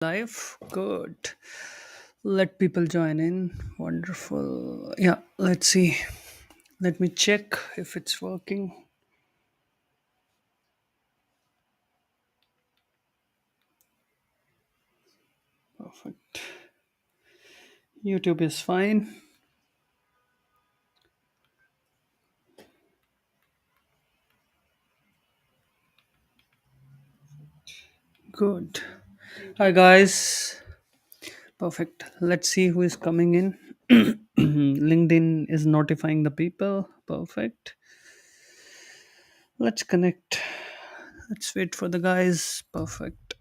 Live. Good. Let people join in. Wonderful. Yeah, let's see. Let me check if it's working. Perfect. YouTube is fine. Good. Hi, guys. Perfect. Let's see who is coming in. LinkedIn is notifying the people. Perfect. Let's connect. Let's wait for the guys. Perfect.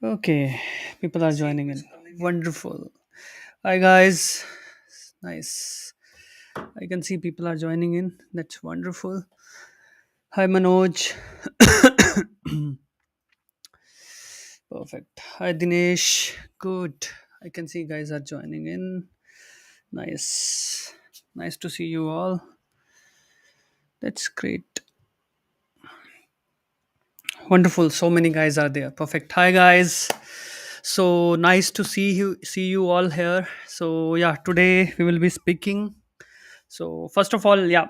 Okay. People are joining in. Wonderful. Hi, guys. Nice. I can see people are joining in. That's wonderful. Hi, Manoj. Perfect. Hi, Dinesh. Good. I can see guys are joining in. Nice. Nice to see you all. That's great. Wonderful. So many guys are there. Perfect. Hi, guys. So nice to see you all here. So yeah, today we will be speaking. So first of all, yeah,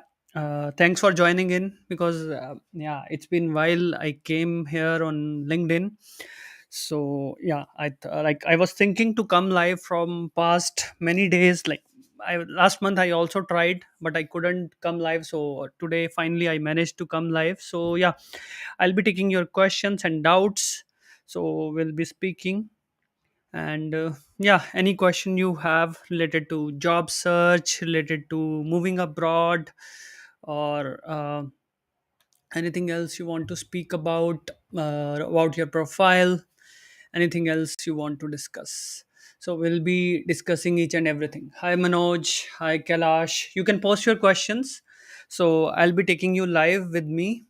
thanks for joining in because yeah, it's been a while. I came here on LinkedIn. So yeah, I was thinking to come live from past many days. Like last month, I also tried, but I couldn't come live. So today, finally, I managed to come live. So yeah, I'll be taking your questions and doubts. So we'll be speaking and yeah, any question you have related to job search, related to moving abroad, or anything else you want to speak about your profile, anything else you want to discuss. So we'll be discussing each and everything. Hi Manoj, hi Kailash, you can post your questions. So I'll be taking you live with me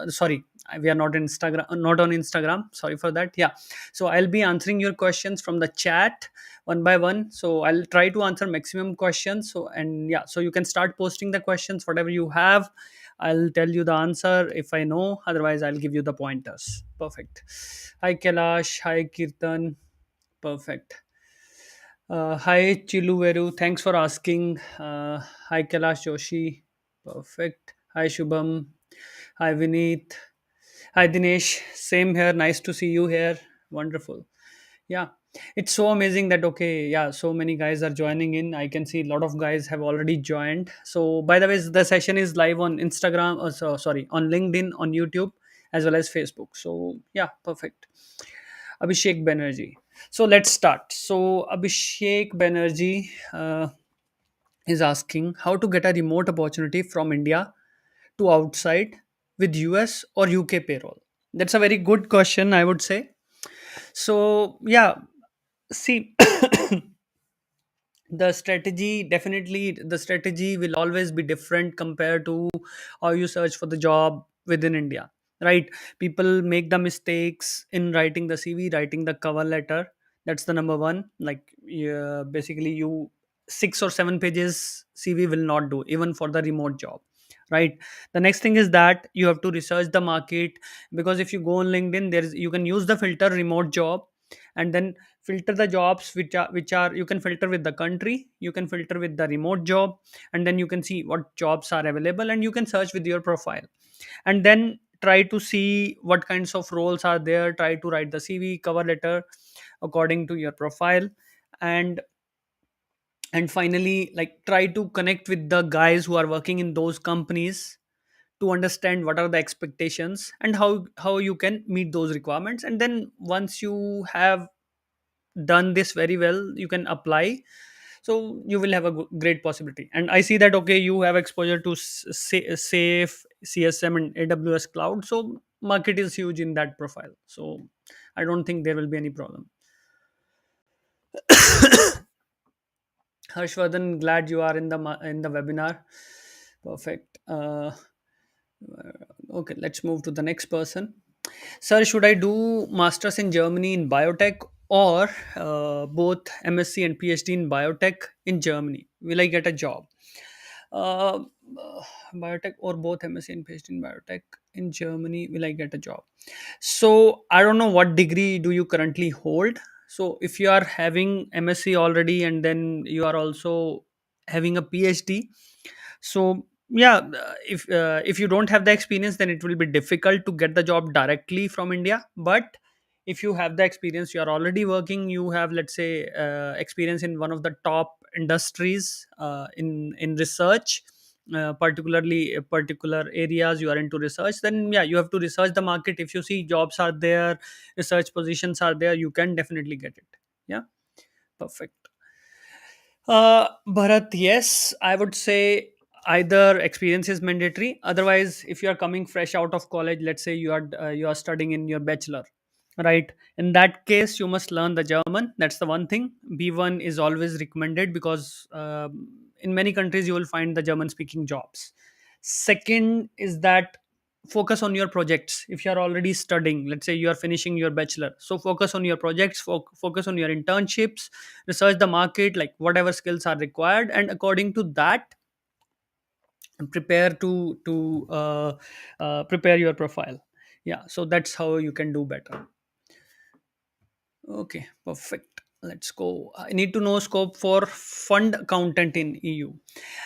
sorry, we are not in Instagram, not on Instagram, sorry for that. Yeah, so I'll be answering your questions from the chat one by one. So I'll try to answer maximum questions. So and yeah, so you can start posting the questions whatever you have. I'll tell you the answer if I know, otherwise I'll give you the pointers. Perfect. Hi Kailash, hi Kirtan. Perfect. Hi Chiluveru, thanks for asking. Hi Kailash Joshi. Perfect. Hi Shubham. Hi Vineet. Hi Dinesh. Same here. Nice to see you here. Wonderful. Yeah, it's so amazing that okay, yeah, so many guys are joining in. I can see a lot of guys have already joined. So by the way, the session is live on Instagram, sorry, on LinkedIn, on YouTube, as well as Facebook. So yeah, perfect. Abhishek Banerjee. So let's start. So Abhishek Banerjee is asking how to get a remote opportunity from India to outside with US or UK payroll. That's a very good question, I would say. So yeah, see, the strategy will always be different compared to how you search for the job within India, right? People make the mistakes in writing the CV, writing the cover letter. That's the number one. Like, yeah, basically you 6 or 7 pages CV will not do even for the remote job, right? The next thing is that you have to research the market, because if you go on LinkedIn, there's you can use the filter remote job, and then filter the jobs which are you can filter with the country, you can filter with the remote job, and then you can see what jobs are available, and you can search with your profile, and then try to see what kinds of roles are there, try to write the CV cover letter according to your profile, and finally, like, try to connect with the guys who are working in those companies to understand what are the expectations and how you can meet those requirements. And then once you have done this very well, you can apply. So you will have a great possibility. And I see that okay, you have exposure to safe CSM and AWS cloud, so market is huge in that profile. So I don't think there will be any problem. Harshvardhan, glad you are in the webinar. Perfect. Okay, let's move to the next person. Sir, should I do masters in Germany in biotech, or both MSc and PhD in biotech in Germany? Will I get a job? Biotech or both MSc and PhD in biotech in Germany, will I get a job? So I don't know what degree do you currently hold. So if you are having MSc already and then you are also having a PhD, so yeah, if you don't have the experience, then it will be difficult to get the job directly from India. But if you have the experience, you are already working, you have, let's say, experience in one of the top industries in research, particularly particular areas you are into research, then yeah, you have to research the market. If you see jobs are there, research positions are there, you can definitely get it. Yeah, perfect. Bharat, yes, I would say either experience is mandatory. Otherwise, if you are coming fresh out of college, let's say you are studying in your bachelor, right? In that case, you must learn the German. That's the one thing. B1 is always recommended because in many countries you will find the German speaking jobs. Second is that focus on your projects. If you are already studying, let's say you are finishing your bachelor, so focus on your projects, focus on your internships, research the market, like whatever skills are required, and according to that, prepare to prepare your profile. Yeah, so that's how you can do better. Okay, perfect. Let's go. I need to know scope for fund accountant in EU.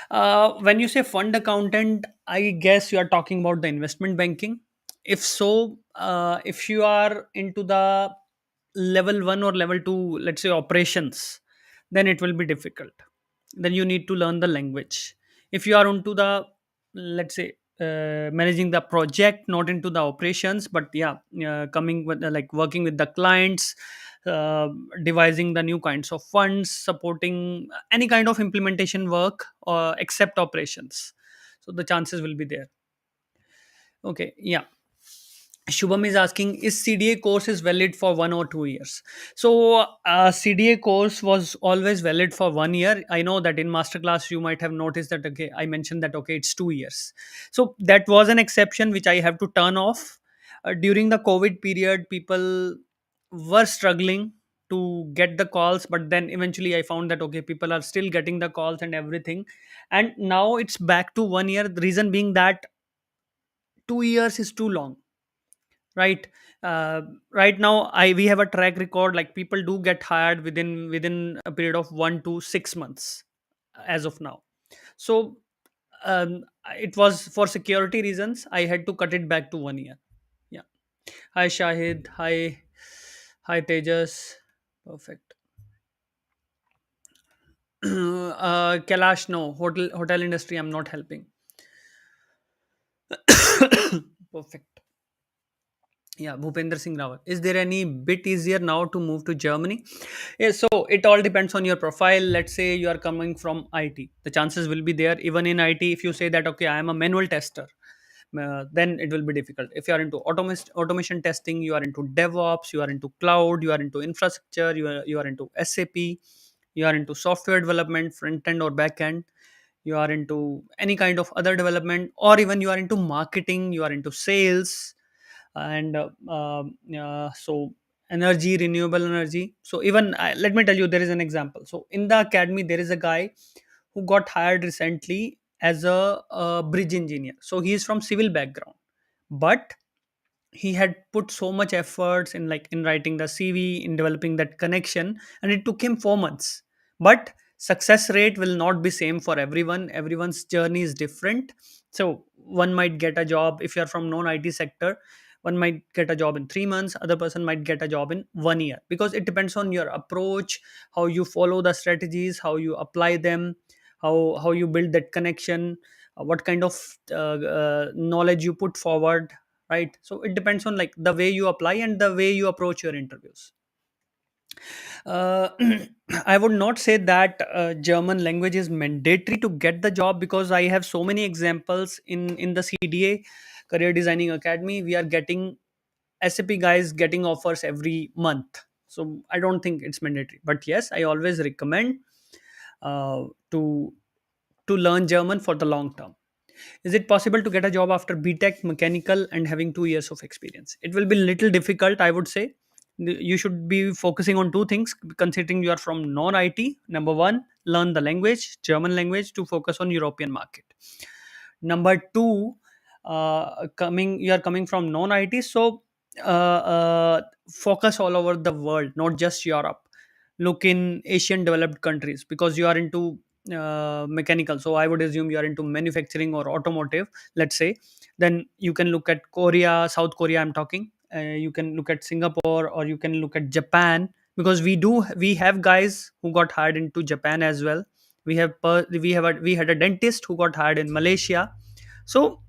When you say fund accountant, I guess you are talking about the investment banking. If so, if you are into the level one or level two, let's say operations, then it will be difficult. Then you need to learn the language. If you are into the, let's say, managing the project, not into the operations, but yeah, coming with like working with the clients, uh, devising the new kinds of funds, supporting any kind of implementation work, except operations, so the chances will be there. Okay, yeah. Shubham is asking, is CDA course is valid for 1 or 2 years? So CDA course was always valid for 1 year. I know that in masterclass you might have noticed that, okay, I mentioned that, okay, it's 2 years. So that was an exception which I have to turn off. During the COVID period, people were struggling to get the calls, but then eventually I found that, okay, people are still getting the calls and everything. And now it's back to 1 year. The reason being that 2 years is too long, right? Right now, I we have a track record, like people do get hired within a period of 1 to 6 months as of now. So it was for security reasons I had to cut it back to 1 year. Yeah. Hi Shahid, hi Tejas. Perfect. Kailash, no, hotel industry I'm not helping. Perfect. Yeah, Bhupender Singh Rawat. Is there any bit easier now to move to Germany? Yeah, so it all depends on your profile. Let's say you are coming from IT. The chances will be there. Even in IT, if you say that, okay, I am a manual tester, then it will be difficult. If you are into automation testing, you are into DevOps, you are into cloud, you are into infrastructure, you are into SAP, you are into software development, front end or back end, you are into any kind of other development, or even you are into marketing, you are into sales, and so energy, renewable energy. So even let me tell you, there is an example. So in the academy, there is a guy who got hired recently as a bridge engineer. So he is from civil background, but he had put so much efforts in, like, in writing the CV, in developing that connection, and it took him 4 months. But success rate will not be same for everyone. Everyone's journey is different. So one might get a job, if you're from non IT sector, one might get a job in 3 months, other person might get a job in 1 year, because it depends on your approach, how you follow the strategies, how you apply them, how you build that connection, what kind of knowledge you put forward, right? So it depends on, like, the way you apply and the way you approach your interviews. uh, I would not say that German language is mandatory to get the job, because I have so many examples in the CDA, career designing academy. We are getting SAP guys getting offers every month. So I don't think it's mandatory, but yes, I always recommend uh, to to learn German for the long term. Is it possible to get a job after BTech Mechanical and having 2 years of experience? It will be little difficult, I would say. You should be focusing on two things, considering you are from non IT. Number one, learn the language, German language, to focus on European market. Number two, coming you are coming from non IT, so focus all over the world, not just Europe. Look in Asian developed countries, because you are into mechanical, so I would assume you are into manufacturing or automotive, let's say. Then you can look at Korea, South Korea, I'm talking. You can look at Singapore, or you can look at Japan, because we have guys who got hired into Japan as well. We had a dentist who got hired in Malaysia. So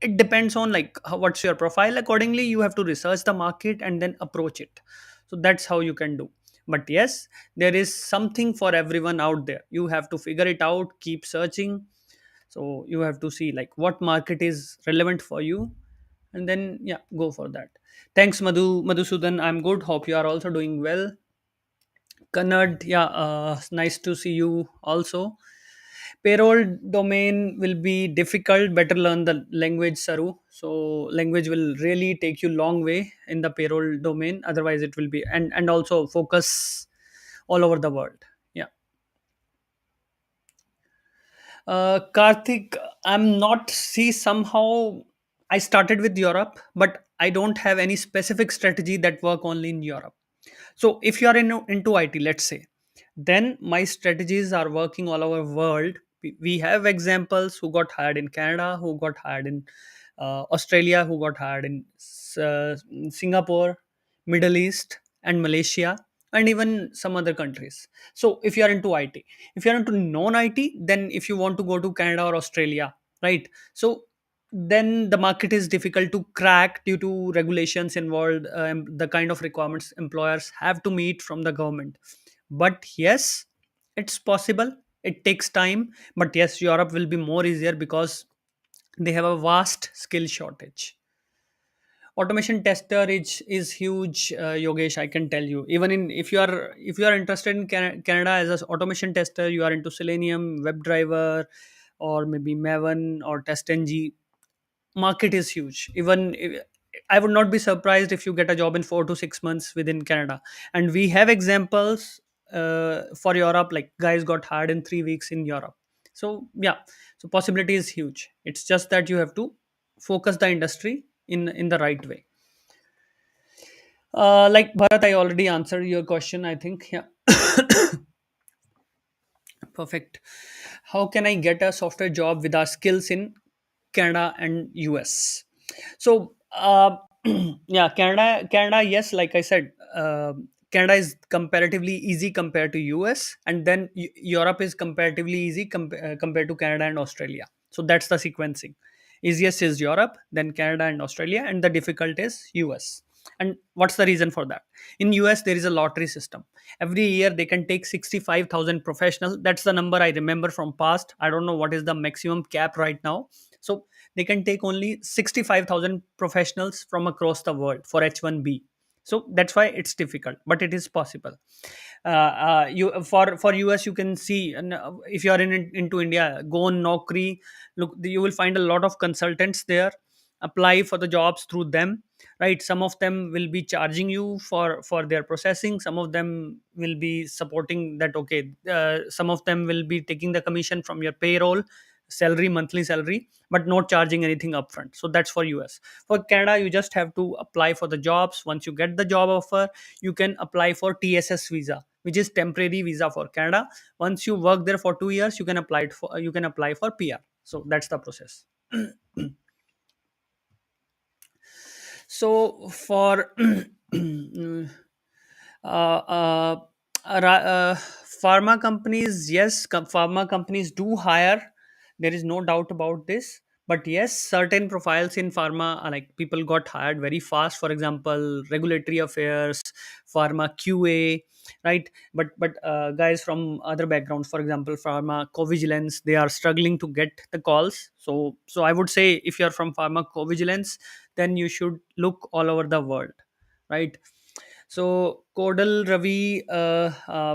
it depends on like what's your profile. Accordingly, you have to research the market and then approach it. So that's how you can do. But yes, there is something for everyone out there. You have to figure it out, keep searching. So you have to see like what market is relevant for you, and then yeah, go for that. Thanks, Madhusudan. I'm good. Hope you are also doing well. Kannad, yeah, nice to see you also. Payroll domain will be difficult. Better learn the language, Saru. So language will really take you long way in the payroll domain. Otherwise, it will be, and also focus all over the world. Yeah. Karthik, I'm not, see, somehow I started with Europe, but I don't have any specific strategy that work only in Europe. So if you are into IT, let's say, then my strategies are working all over world. We have examples who got hired in Canada, who got hired in Australia, who got hired in Singapore, Middle East, and Malaysia, and even some other countries. So if you are into IT, if you are into non-IT, then if you want to go to Canada or Australia, right? So then the market is difficult to crack due to regulations involved, the kind of requirements employers have to meet from the government. But yes, it's possible. It takes time, but yes, Europe will be more easier because they have a vast skill shortage. Automation tester is huge, Yogesh, I can tell you. Even in, if you are interested in Canada as an automation tester, you are into Selenium, WebDriver, or maybe Maven or TestNG, market is huge. I would not be surprised if you get a job in 4 to 6 months within Canada. And we have examples for Europe, like guys got hired in 3 weeks in Europe. So yeah, so possibility is huge. It's just that you have to focus the industry in the right way. Like Bharat, I already answered your question, I think. Yeah. Perfect. How can I get a software job with our skills in Canada and US? So yeah, Canada, yes, like I said, Canada is comparatively easy compared to US, and then Europe is comparatively easy compared to Canada and Australia. So that's the sequencing. Easiest is Europe, then Canada and Australia, and the difficult is US. And what's the reason for that? In US, there is a lottery system. Every year they can take 65,000 professionals. That's the number I remember from past. I don't know what is the maximum cap right now. So they can take only 65,000 professionals from across the world for H1B. So that's why it's difficult, but it is possible. You for US, you can see, if you are into India, go on Naukri. Look, you will find a lot of consultants there. Apply for the jobs through them, right? Some of them will be charging you for their processing. Some of them will be supporting that. Okay, some of them will be taking the commission from your payroll salary, monthly salary, but not charging anything upfront. So that's for US. For Canada, you just have to apply for the jobs. Once you get the job offer, you can apply for TSS visa, which is temporary visa for Canada. Once you work there for 2 years, you can apply for PR. So that's the process. So for uh, pharma companies, yes, pharma companies do hire. There is no doubt about this. But yes, certain profiles in pharma are like people got hired very fast. For example, regulatory affairs, pharma QA, right? But guys from other backgrounds, for example, pharma covigilance, they are struggling to get the calls. So I would say if you are from pharma covigilance, then you should look all over the world, right? So Codal Ravi, uh,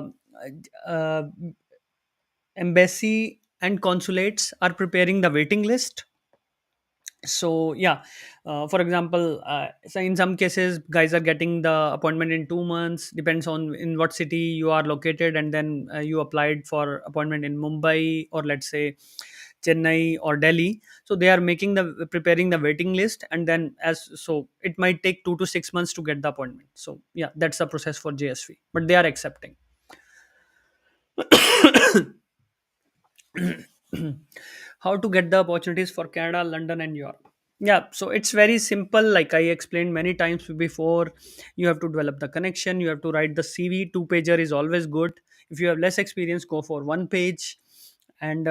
embassy and consulates are preparing the waiting list. So yeah, for example, so in some cases guys are getting the appointment in 2 months, depends on in what city you are located, and then you applied for appointment in Mumbai, or let's say Chennai or Delhi. So they are making the preparing the waiting list, and then as so it might take 2 to 6 months to get the appointment. So yeah, that's the process for JSV, but they are accepting. How to get the opportunities for Canada, London, and Europe? Yeah, so it's very simple. Like I explained many times before, you have to develop the connection, you have to write the CV. Two pager is always good. If you have less experience, go for one page, and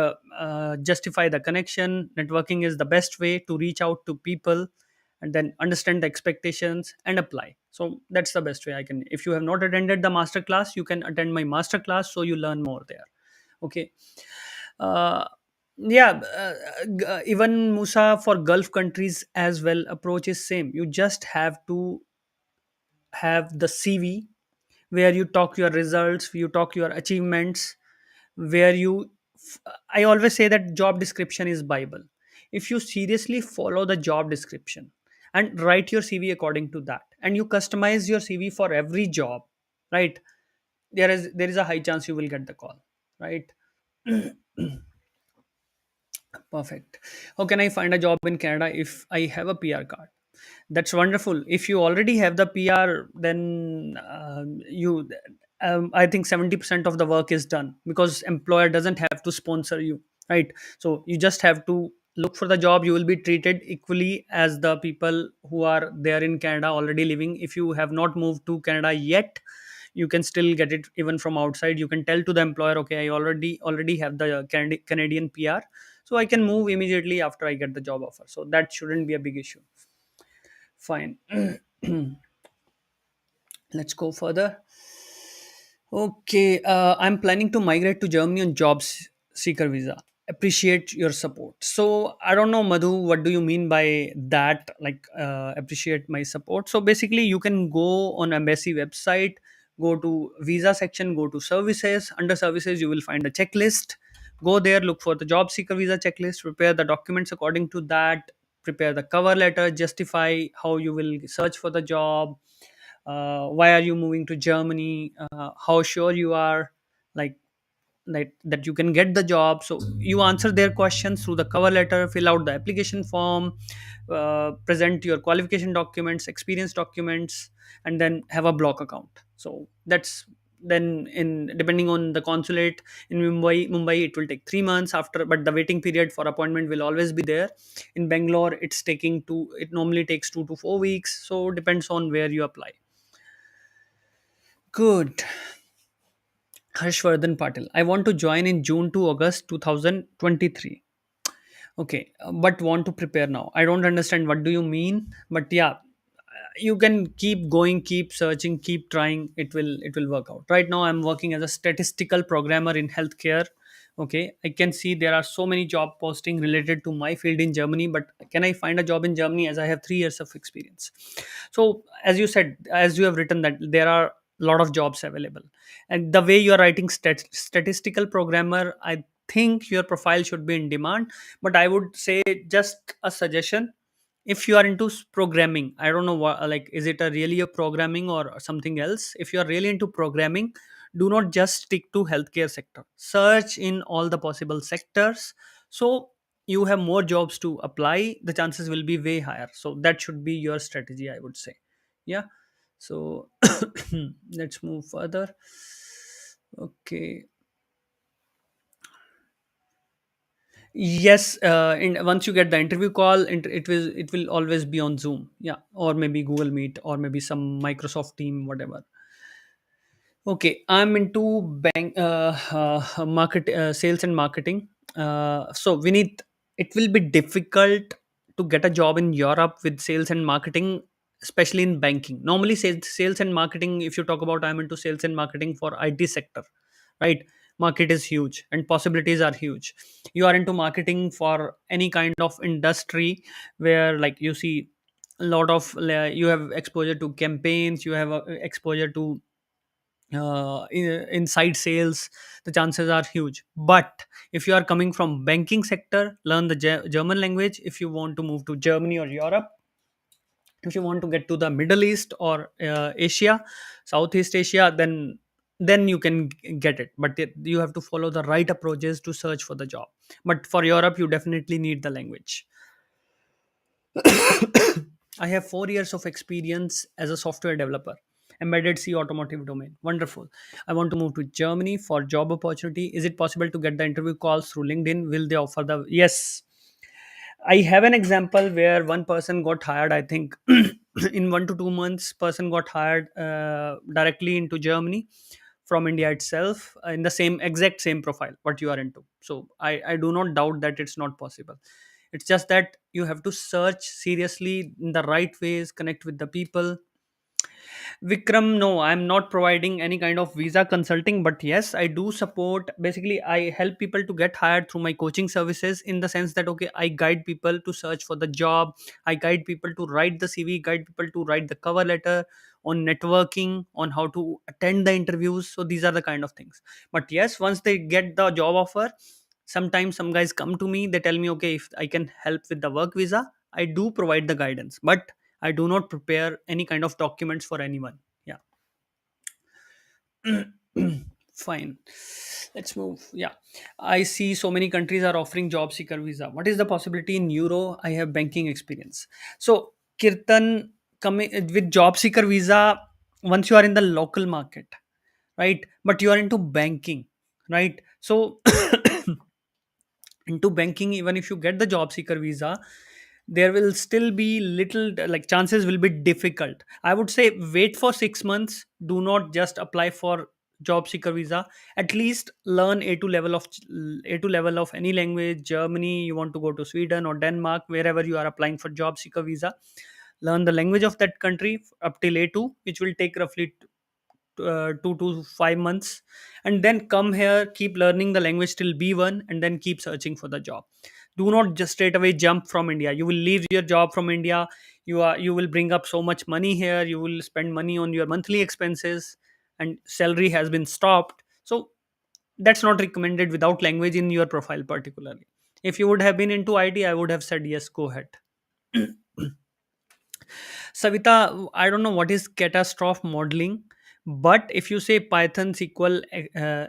justify the connection. Networking is the best way to reach out to people, and then understand the expectations and apply. So that's the best way I can. If you have not attended the master class, you can attend my master class, so you learn more there. Okay. uh, yeah, even Musa, for Gulf countries as well, approach is same. You just have to have the CV where you talk your results, you talk your achievements, where you I always say that job description is Bible. If you seriously follow the job description and write your CV according to that, and you customize your CV for every job, right, there is a high chance you will get the call, right? Perfect. How can I find a job in Canada if I have a PR card? That's wonderful. If you already have the PR, then I think 70% of the work is done, because employer doesn't have to sponsor you, right? So you just have to look for the job. You will be treated equally as the people who are there in Canada already living. If you have not moved to Canada yet, you can still get it even from outside. You can tell to the employer, okay, I already have the Canadian PR, so I can move immediately after I get the job offer. So that shouldn't be a big issue. Fine. Let's go further. Okay, I'm planning to migrate to Germany on jobs seeker visa. Appreciate your support. So I don't know, Madhu, what do you mean by that? Like, appreciate my support. So basically, you can go on embassy website, go to visa section, go to services. Under services, you will find a checklist. Go there, look for the job seeker visa checklist. Prepare the documents according to that. Prepare the cover letter. Justify how you will search for the job. Why are you moving to Germany? How sure you are, like that you can get the job. So you answer their questions through the cover letter, fill out the application form, present your qualification documents, experience documents, and then have a block account. So that's then in depending on the consulate in Mumbai, it will take 3 months after, but the waiting period for appointment will always be there. In Bangalore, it normally takes 2 to 4 weeks, so depends on where you apply. Good. Harshvardhan Patil. I want to join in June to August 2023. Okay, but want to prepare now. I don't understand what do you mean, but yeah, you can keep going, keep searching, keep trying. It will work out. Right now, I'm working as a statistical programmer in healthcare. Okay, I can see there are so many job posting related to my field in Germany, but can I find a job in Germany as I have 3 years of experience? So as you said, as you have written that there are a lot of jobs available, and the way you are writing statistical programmer, I think your profile should be in demand. But I would say, just a suggestion, if you are into programming, I don't know what, like, is it a really a programming or something else? If you are really into programming, do not just stick to healthcare sector, search in all the possible sectors, so you have more jobs to apply, the chances will be way higher. So that should be your strategy, I would say. Yeah. So let's move further. Okay. Yes, once you get the interview call, it will always be on Zoom, yeah, or maybe Google Meet, or maybe some Microsoft Team, whatever. Okay, I'm into market, sales and marketing. So Vinith, it will be difficult to get a job in Europe with sales and marketing, especially in banking. Normally, sales and marketing. If you talk about, I'm into sales and marketing for IT sector, right? Market is huge and possibilities are huge. You are into marketing for any kind of industry where, like, you see a lot of you have exposure to campaigns, you have exposure to inside sales, the chances are huge. But if you are coming from banking sector, learn the German language. If you want to move to Germany or Europe, if you want to get to the Middle East or Asia, Southeast Asia, then you can get it. But you have to follow the right approaches to search for the job. but for Europe you definitely need the language. I have 4 years of experience as a software developer, embedded C automotive domain. Wonderful. I want to move to Germany for job opportunity. Is it possible to get the interview calls through LinkedIn? Will they offer the? Yes, I have an example where one person got hired. I think in 1 to 2 months, person got hired directly into Germany from India itself in the same exact same profile what you are into. So I do not doubt that it's not possible. It's just that you have to search seriously in the right ways, connect with the people. Vikram, no, I'm not providing any kind of visa consulting, but yes, I do support. Basically, I help people to get hired through my coaching services in the sense that, okay, I guide people to search for the job, I guide people to write the CV, guide people to write the cover letter, on networking, on how to attend the interviews. So these are the kind of things. But yes, once they get the job offer, sometimes some guys come to me, they tell me, okay, if I can help with the work visa, I do provide the guidance. But I do not prepare any kind of documents for anyone. Yeah. Fine. Let's move. Yeah. I see so many countries are offering job seeker visa. What is the possibility in Euro? I have banking experience. So, Kirtan, coming with job seeker visa, once you are in the local market, right? But you are into banking, right? So, into banking, even if you get the job seeker visa, there will still be little, like, chances will be difficult. I would say wait for 6 months, do not just apply for job seeker visa. At least learn A2 level of any language. Germany, you want to go to Sweden or Denmark, wherever you are applying for job seeker visa, learn the language of that country up till A2, which will take roughly 2 to 5 months, and then come here, keep learning the language till B1, and then keep searching for the job. Do not just straight away jump from India. You will leave your job from India. You will bring up so much money here. You will spend money on your monthly expenses, and salary has been stopped. So that's not recommended without language in your profile particularly. If you would have been into IT, I would have said yes, go ahead. Savita, I don't know what is catastrophe modeling, but if you say Python, SQL,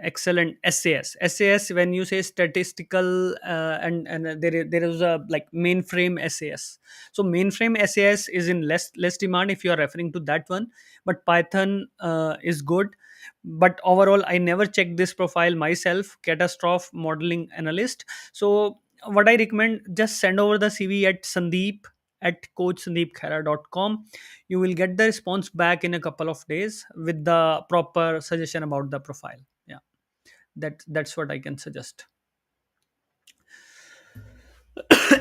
Excel, and SAS, when you say statistical, and there is a like mainframe SAS. So mainframe SAS is in less demand if you are referring to that one, but Python is good. But overall, I never checked this profile myself. Catastrophe modeling analyst. So what I recommend, just send over the CV at Sandeep at coachsandeepkhaira.com. You will get the response back in a couple of days with the proper suggestion about the profile. Yeah, that's what I can suggest.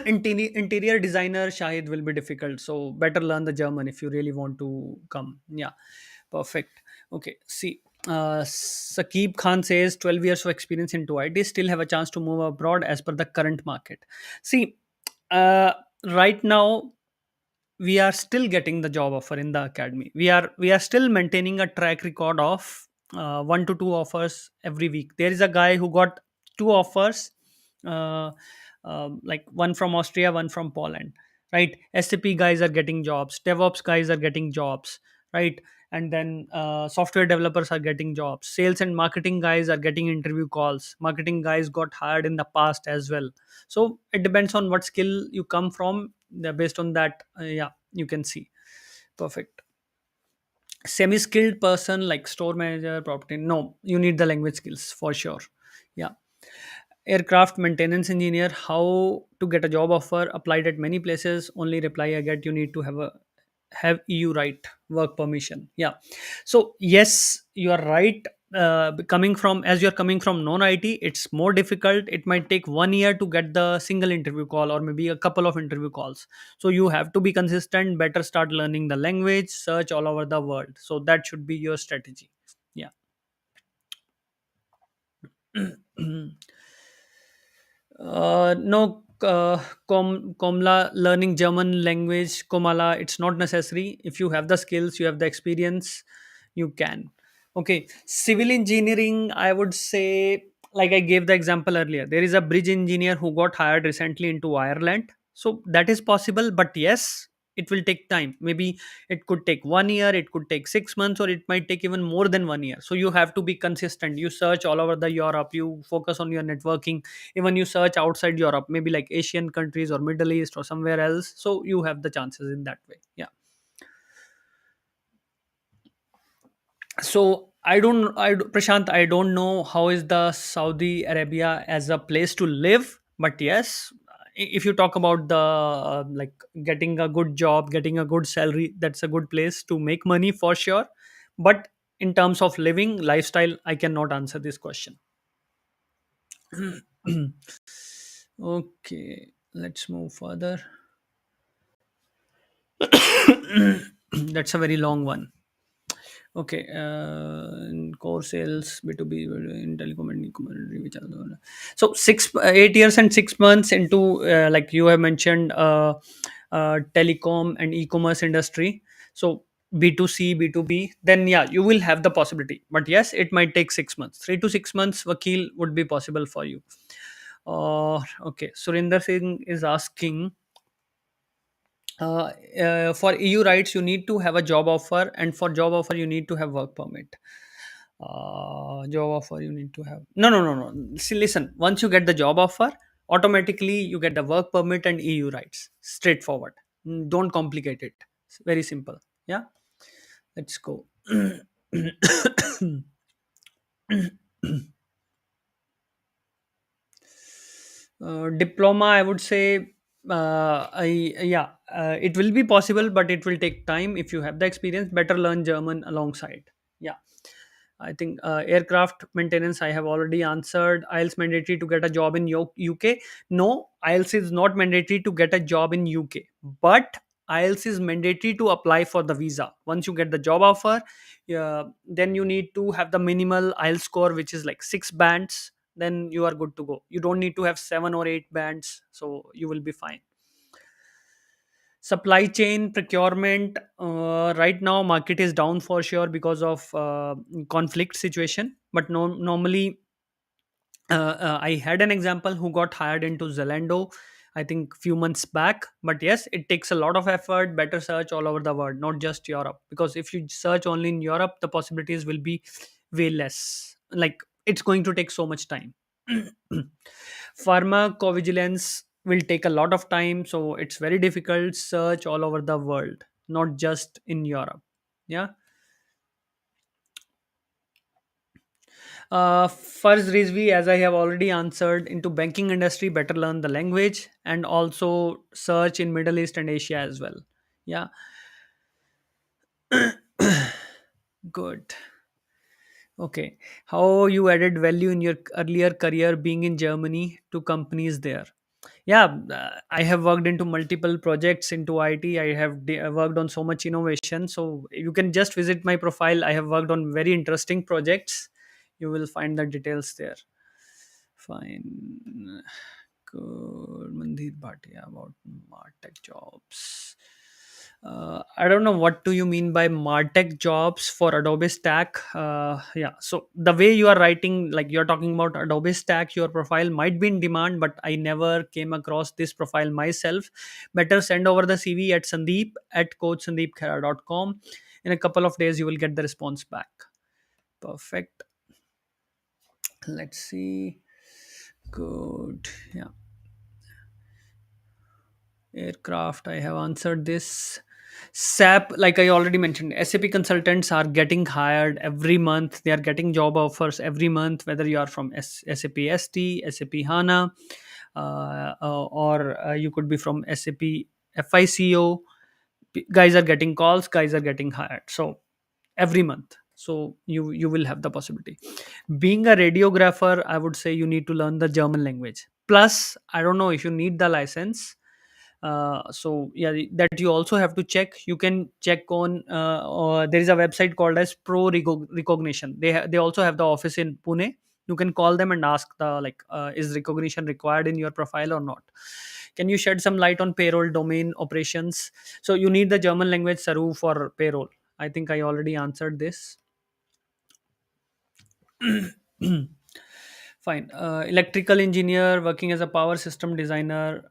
Interior designer Shahid will be difficult, so better learn the German if you really want to come. Yeah, perfect. Okay, see, Sakib Khan says 12 years of experience into IT still have a chance to move abroad as per the current market. See, uh, right now we are still getting the job offer in the academy. We are still maintaining a track record of 1 to 2 offers every week. There is a guy who got 2 offers, uh, like one from Austria, one from Poland, right? SAP guys are getting jobs, DevOps guys are getting jobs, right? And then software developers are getting jobs, sales and marketing guys are getting interview calls, marketing guys got hired in the past as well. So it depends on what skill you come from. Based on that, yeah, you can see. Perfect. Semi skilled person like store manager, property, no, you need the language skills for sure. Yeah. Aircraft maintenance engineer, how to get a job offer, applied at many places, only reply I get, you need to have EU right work permission. Yeah. So yes, you are right. Coming from, as you're coming from non IT, it's more difficult. It might take 1 year to get the single interview call, or maybe a couple of interview calls. So you have to be consistent, better start learning the language, search all over the world. So that should be your strategy. Yeah. No, Komla, learning German language, Komala, it's not necessary. If you have the skills, you have the experience, you can. Okay, civil engineering, I would say, like I gave the example earlier, there is a bridge engineer who got hired recently into Ireland. So that is possible, but yes, it will take time. Maybe it could take 1 year, it could take 6 months, or it might take even more than 1 year. So you have to be consistent. You search all over the Europe, you focus on your networking. Even you search outside Europe, maybe like Asian countries or Middle East or somewhere else, so you have the chances in that way. Yeah. So Prashant, I don't know how is the Saudi Arabia as a place to live, but yes, if you talk about the like getting a good job, getting a good salary, that's a good place to make money for sure. But in terms of living lifestyle, I cannot answer this question. Okay, let's move further. That's a very long one. Okay, in core sales, B2B, in telecom and e-commerce, which are so 8 years and 6 months into like you have mentioned, telecom and e-commerce industry. So B2C, B2B, then yeah, you will have the possibility. But yes, it might take 6 months. 3 to 6 months, Vakil would be possible for you. Okay, Surinder Singh is asking, for EU rights, you need to have a job offer, and for job offer, you need to have work permit. Job offer, you need to have no. See, listen. Once you get the job offer, automatically you get the work permit and EU rights. Straightforward. Don't complicate it. It's very simple. Yeah. Let's go. Diploma, I would say, yeah, it will be possible, but it will take time. If you have the experience, better learn German alongside. Yeah. I think aircraft maintenance I have already answered. IELTS mandatory to get a job in UK. No, IELTS is not mandatory to get a job in UK, but IELTS is mandatory to apply for the visa. Once you get the job offer, then you need to have the minimal IELTS score, which is like 6 bands. Then you are good to go. You don't need to have 7 or 8 bands, so you will be fine. Supply chain procurement, right now market is down for sure because of conflict situation, but normally, I had an example who got hired into Zalando, I think few months back. But yes, it takes a lot of effort, better search all over the world, not just Europe, because if you search only in Europe, the possibilities will be way less. Like, it's going to take so much time. Pharmacovigilance will take a lot of time, so it's very difficult search all over the world, not just in Europe. Yeah. First Rizvi, as I have already answered, into banking industry, better learn the language and also search in Middle East and Asia as well. Yeah. Good. Okay. How you added value in your earlier career being in Germany to companies there? Yeah, I have worked into multiple projects into IT. I have worked on so much innovation. So you can just visit my profile. I have worked on very interesting projects. You will find the details there. Fine. Good. Mandeep Bhatia about martek jobs. I don't know what do you mean by martek jobs for Adobe Stack. Yeah, so the way you are writing, like you're talking about Adobe Stack, your profile might be in demand, but I never came across this profile myself. Better send over the CV at Sandeep at coachsandeepkhaira.com. In a couple of days, you will get the response back. Perfect. Let's see. Good. Yeah. Aircraft, I have answered this. SAP, like I already mentioned, SAP consultants are getting hired every month. They are getting job offers every month, whether you are from SAP ST, SAP HANA, or you could be from SAP FICO. Guys are getting calls, guys are getting hired. So every month. So you will have the possibility. Being a radiographer, I would say you need to learn the German language. Plus, I don't know if you need the license. So yeah, that you also have to check. You can check on there is a website called as Recognition. They also have the office in Pune. You can call them and ask the like, is recognition required in your profile or not? Can you shed some light on payroll domain operations? So you need the German language, Saru, for payroll. I think I already answered this. Fine. Electrical engineer working as a power system designer.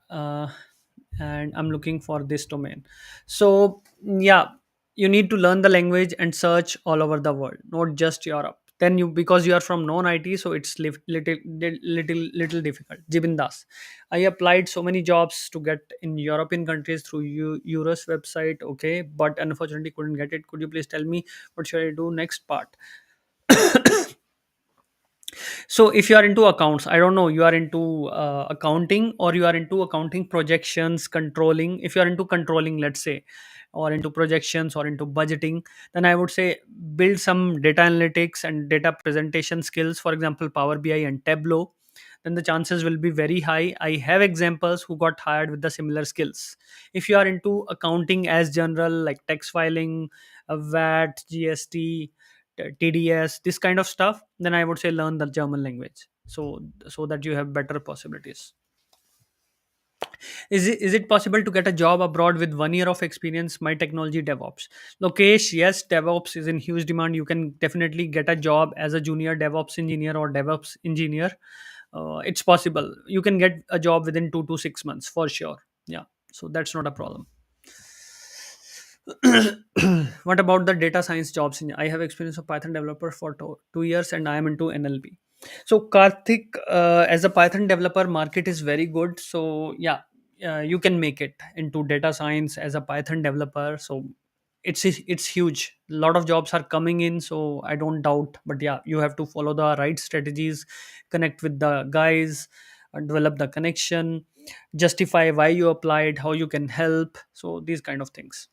and I'm looking for this domain. So yeah, you need to learn the language and search all over the world, not just Europe. Then you, because you are from non IT, so it's little difficult. Jibin Das, I applied so many jobs to get in European countries through Euros website. Okay, but unfortunately couldn't get it. Could you please tell me what should I do next part? So if you are into accounts, I don't know, you are into accounting, or you are into accounting projections, controlling. If you are into controlling, let's say, or into projections or into budgeting, then I would say build some data analytics and data presentation skills, for example Power BI and Tableau. Then the chances will be very high. I have examples who got hired with the similar skills. If you are into accounting as general, like tax filing, VAT, GST, TDS, this kind of stuff, then I would say learn the German language, so that you have better possibilities. Is it possible to get a job abroad with 1 year of experience? My technology DevOps. Lokesh, yes, DevOps is in huge demand. You can definitely get a job as a junior DevOps engineer or DevOps engineer. It's possible. You can get a job within 2 to 6 months for sure. Yeah, so that's not a problem. What about the data science jobs? I have experience of Python developer for 2 years, and I am into NLP. So Karthik, as a Python developer, market is very good. So yeah, you can make it into data science as a Python developer. So it's huge. A lot of jobs are coming in, so I don't doubt. But yeah, you have to follow the right strategies, connect with the guys, develop the connection, justify why you applied, how you can help. So these kind of things.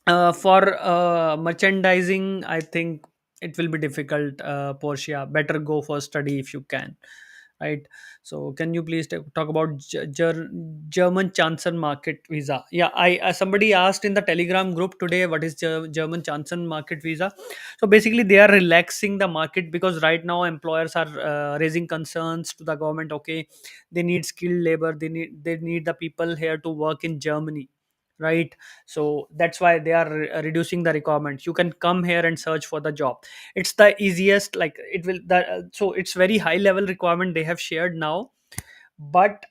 For merchandising, I think it will be difficult. Portia, better go for study if you can. Right. So, can you please talk about German Chancellor market visa? Yeah, I somebody asked in the Telegram group today what is German Chancellor market visa. So basically, they are relaxing the market because right now employers are raising concerns to the government. Okay, they need skilled labor. They need the people here to work in Germany, right? So that's why they are reducing the requirements. You can come here and search for the job. It's the easiest, like it will so it's very high level requirement they have shared now. But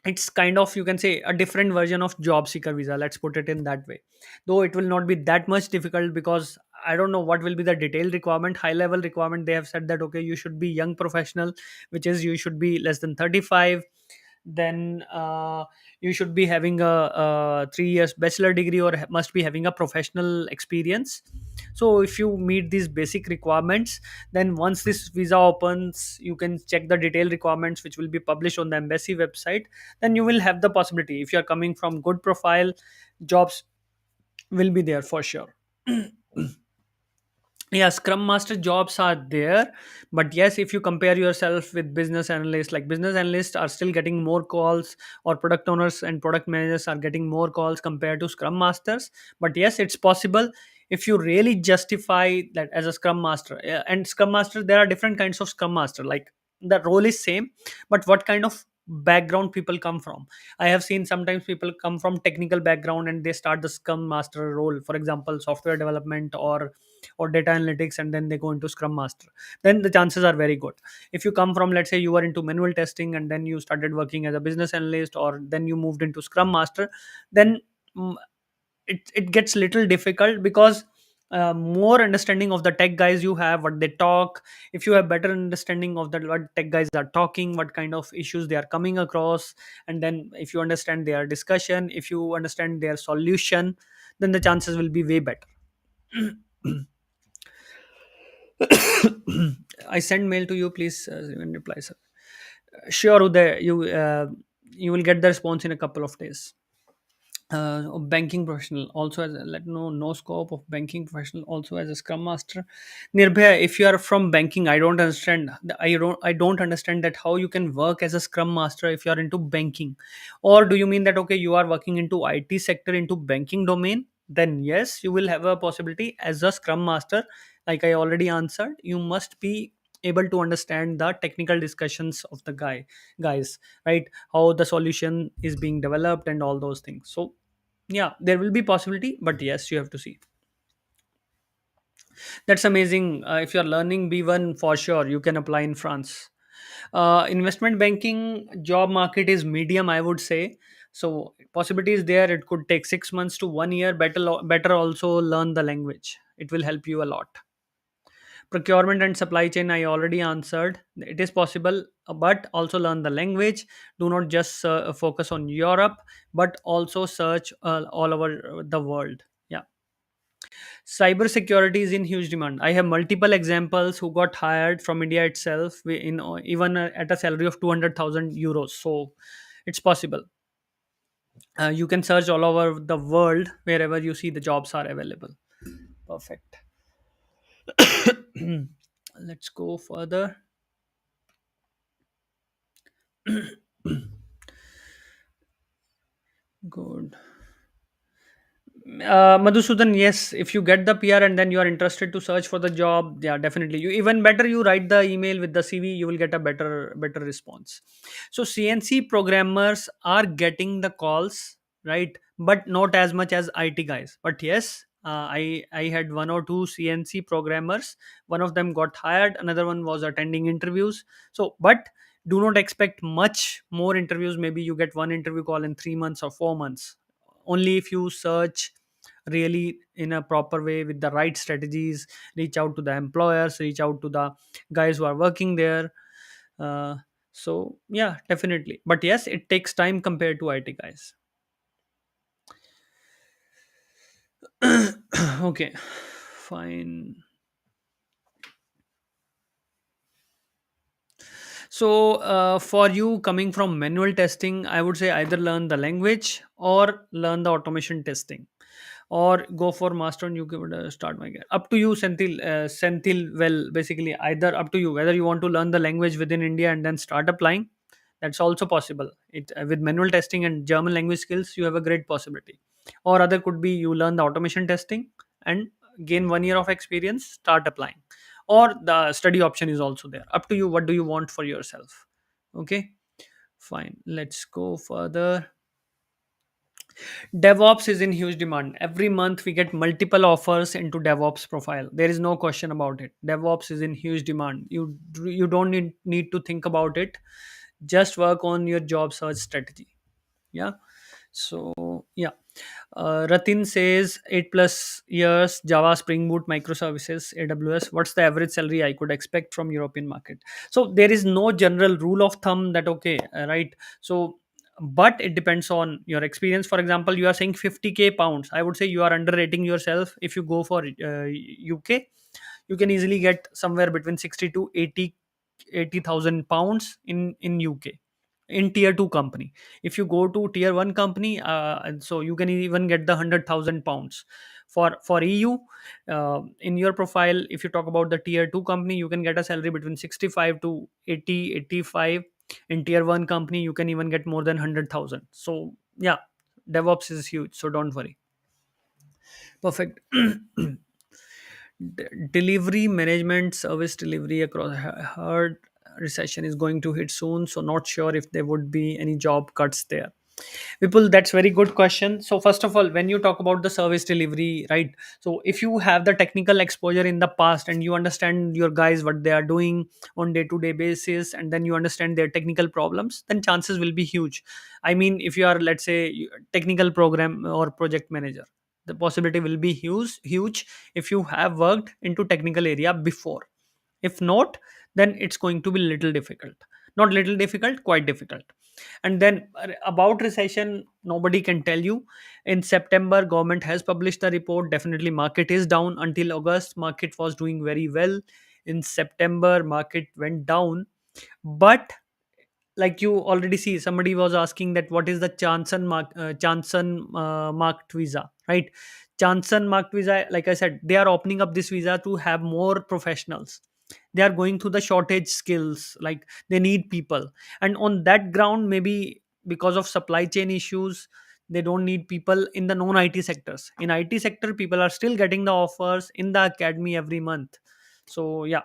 it's kind of, you can say, a different version of job seeker visa, let's put it in that way. Though it will not be that much difficult, because I don't know what will be the detailed requirement. High level requirement, they have said that okay, you should be young professional, which is you should be less than 35. Then you should be having a 3 years bachelor degree, or must be having a professional experience. So if you meet these basic requirements, then once this visa opens, you can check the detailed requirements which will be published on the embassy website. Then you will have the possibility, if you are coming from good profile, jobs will be there for sure. Yeah, Scrum Master jobs are there, but yes, if you compare yourself with business analysts, like business analysts are still getting more calls, or product owners and product managers are getting more calls compared to Scrum Masters. But yes, it's possible if you really justify that as a Scrum Master. Yeah, and Scrum Master, there are different kinds of Scrum Master. Like, the role is same, but what kind of background people come from. I have seen sometimes people come from technical background and they start the Scrum Master role, for example software development or data analytics, and then they go into Scrum Master. Then the chances are very good. If you come from, let's say, you were into manual testing and then you started working as a business analyst, or then you moved into Scrum Master, then mm, it gets little difficult, because more understanding of the tech guys you have, what they talk. If you have better understanding of that, what tech guys are talking, what kind of issues they are coming across, and then if you understand their discussion, if you understand their solution, then the chances will be way better. I send mail to you, please reply, sir. Sure, Uday, you will get the response in a couple of days. Banking professional also as let no scope of banking professional also as a Scrum Master. Nirbhaya, if you are from banking, I don't understand that how you can work as a Scrum Master if you are into banking. Or do you mean that okay, you are working into IT sector, into banking domain? Then yes, you will have a possibility as a Scrum Master. Like I already answered, you must be able to understand the technical discussions of the guys, right? How the solution is being developed and all those things. So yeah, there will be possibility, but yes, you have to see. That's amazing. If you're learning B1, for sure you can apply in France. Investment banking job market is medium, I would say. So possibilities there. It could take 6 months to 1 year. Better also learn the language. It will help you a lot. Procurement and supply chain, I already answered. It is possible, but also learn the language. Do not just focus on Europe, but also search all over the world. Yeah. Cybersecurity is in huge demand. I have multiple examples who got hired from India itself, in even at a salary of 200,000 euros. So it's possible. You can search all over the world wherever you see the jobs are available. Perfect. Let's go further. Good. Madhusudan, yes, if you get the PR and then you are interested to search for the job, yeah, definitely. You even better you write the email with the CV, you will get a better response. So CNC programmers are getting the calls, right? But not as much as IT guys. But yes, I had one or two CNC programmers. One of them got hired, another one was attending interviews. So, but do not expect much more interviews. Maybe you get one interview call in 3 months or 4 months. Only if you search really in a proper way with the right strategies, reach out to the employers, reach out to the guys who are working there. Uh, so yeah, definitely, but yes, it takes time compared to IT guys. Okay, fine. So, for you coming from manual testing, I would say either learn the language or learn the automation testing, or go for master and you could start my up to you, Senthil. Well, basically, either up to you whether you want to learn the language within India and then start applying. That's also possible. It with manual testing and German language skills, you have a great possibility. Or other could be you learn the automation testing and gain 1 year of experience, start applying, or the study option is also there. Up to you, what do you want for yourself? Okay, fine, let's go further. DevOps is in huge demand. Every month we get multiple offers into DevOps profile. There is no question about it. DevOps is in huge demand. You don't need to think about it. Just work on your job search strategy. Yeah. So yeah, Ratin says 8 plus years Java, Spring Boot, microservices, AWS. What's the average salary I could expect from European market? So there is no general rule of thumb that okay, right? So, but it depends on your experience. For example, you are saying 50k pounds. I would say you are underrating yourself. If you go for UK, you can easily get somewhere between 60 to 80,000 pounds in UK, in tier 2 company. If you go to tier 1 company, and so you can even get the 100,000 pounds. For EU, in your profile, if you talk about the tier 2 company, you can get a salary between 65 to 80, 85. In tier 1 company, you can even get more than 100,000. So yeah, DevOps is huge, so don't worry. Perfect. Delivery management, service delivery across, heard recession is going to hit soon, so not sure if there would be any job cuts there. People, that's very good question. So first of all, when you talk about the service delivery, right? So if you have the technical exposure in the past and you understand your guys what they are doing on day to day basis, and then you understand their technical problems, then chances will be huge. I mean, if you are, let's say, technical program or project manager, the possibility will be huge if you have worked into technical area before. If not, then it's going to be little difficult. Not little difficult, quite difficult. And then about recession, nobody can tell you. In September, government has published the report. Definitely market is down. Until August, market was doing very well. In September, market went down. But like you already see, somebody was asking that what is the Chanson marked visa, right? Chanson marked visa, like I said, they are opening up this visa to have more professionals. They are going through the shortage skills, like they need people. And on that ground, maybe because of supply chain issues, they don't need people in the non IT sectors. In IT sector, people are still getting the offers in the academy every month. So yeah,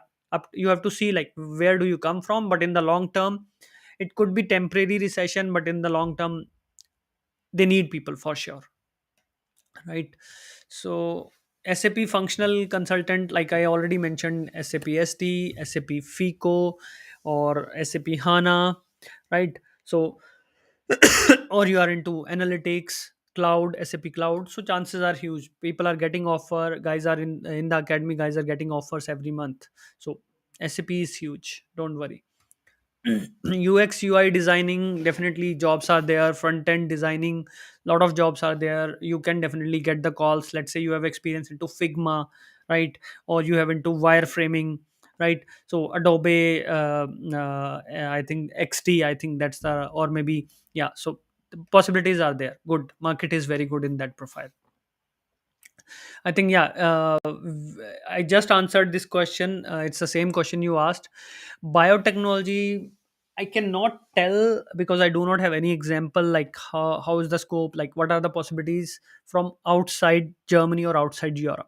you have to see like where do you come from. But in the long term, it could be temporary recession, but in the long term, they need people for sure, right? So SAP functional consultant, like I already mentioned, SAP SD, SAP FICO, or SAP HANA, right? So or you are into analytics, cloud, SAP cloud, so chances are huge people are getting offer, guys are in the academy, guys are getting offers every month. So SAP is huge, don't worry. UX UI designing, definitely jobs are there. Front end designing, lot of jobs are there, you can definitely get the calls. Let's say you have experience into Figma, right? Or you have into wireframing, right? So Adobe, I think XD, I think that's the, or maybe, yeah. So the possibilities are there, good market is very good in that profile. I think, yeah. I just answered this question. It's the same question you asked. Biotechnology, I cannot tell because I do not have any example, like how is the scope, like what are the possibilities from outside Germany or outside Europe.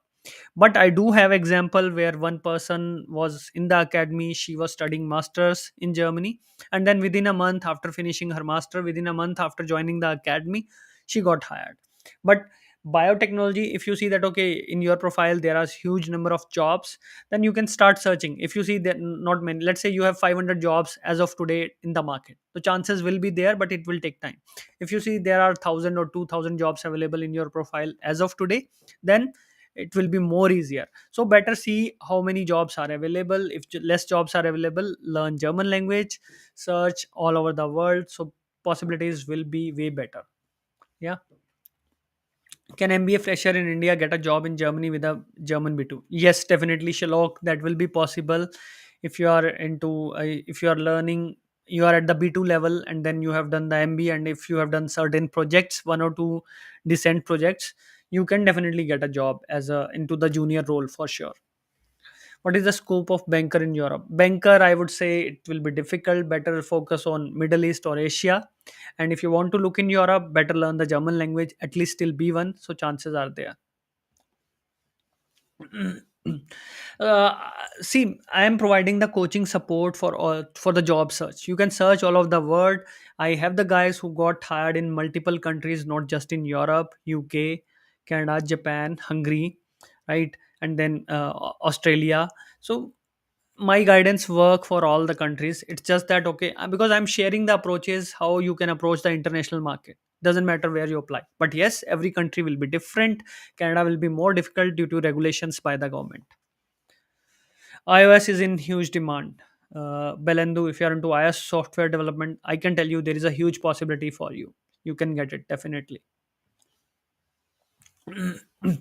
But I do have example where one person was in the academy, she was studying masters in Germany, and then within a month after finishing her master, within a month after joining the academy, she got hired. But biotechnology, if you see that okay, in your profile there are huge number of jobs, then you can start searching. If you see that not many, let's say you have 500 jobs as of today in the market, the chances will be there, but it will take time. If you see there are 1000 or 2000 jobs available in your profile as of today, then it will be more easier. So better see how many jobs are available. If less jobs are available, learn German language, search all over the world, so possibilities will be way better. Yeah. Can MBA fresher in India get a job in Germany with a German B2? Yes, definitely, Shalok. That will be possible if you are into, if you are learning, you are at the B2 level, and then you have done the MBA, and if you have done certain projects, one or two decent projects, you can definitely get a job as a into the junior role for sure. What is the scope of banker in Europe? Banker, I would say it will be difficult. Better focus on Middle East or Asia. And if you want to look in Europe, better learn the German language, at least till B1. So chances are there. uh, See, I am providing the coaching support for all for the job search. You can search all of the world. I have the guys who got hired in multiple countries, not just in Europe, UK, Canada, Japan, Hungary, right? And then Australia. So my guidance work for all the countries. It's just that okay, because I'm sharing the approaches how you can approach the international market. Doesn't matter where you apply, but yes, every country will be different. Canada will be more difficult due to regulations by the government. iOS is in huge demand. Belendu, if you are into iOS software development, I can tell you there is a huge possibility for you. You can get it definitely.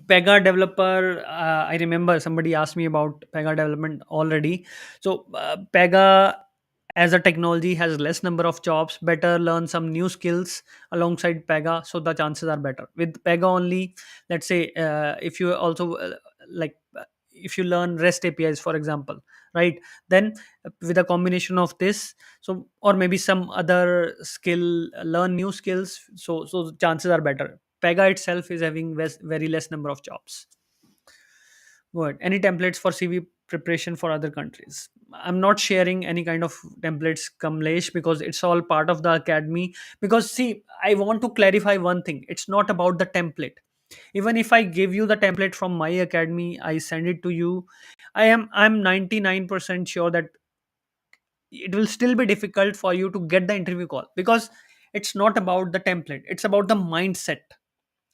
Pega developer, I remember somebody asked me about Pega development already. So Pega as a technology has less number of jobs. Better learn some new skills alongside Pega, so the chances are better with Pega only. Let's say if you also like if you learn REST APIs, for example, right? Then with a combination of this, so or maybe some other skill, learn new skills, so the chances are better. Pega itself is having very less number of jobs. Good. Any templates for CV preparation for other countries? I'm not sharing any kind of templates, Kamlesh, because it's all part of the academy. Because see, I want to clarify one thing. It's not about the template. Even if I give you the template from my academy, I send it to you. I'm 99% sure that it will still be difficult for you to get the interview call, because it's not about the template. It's about the mindset,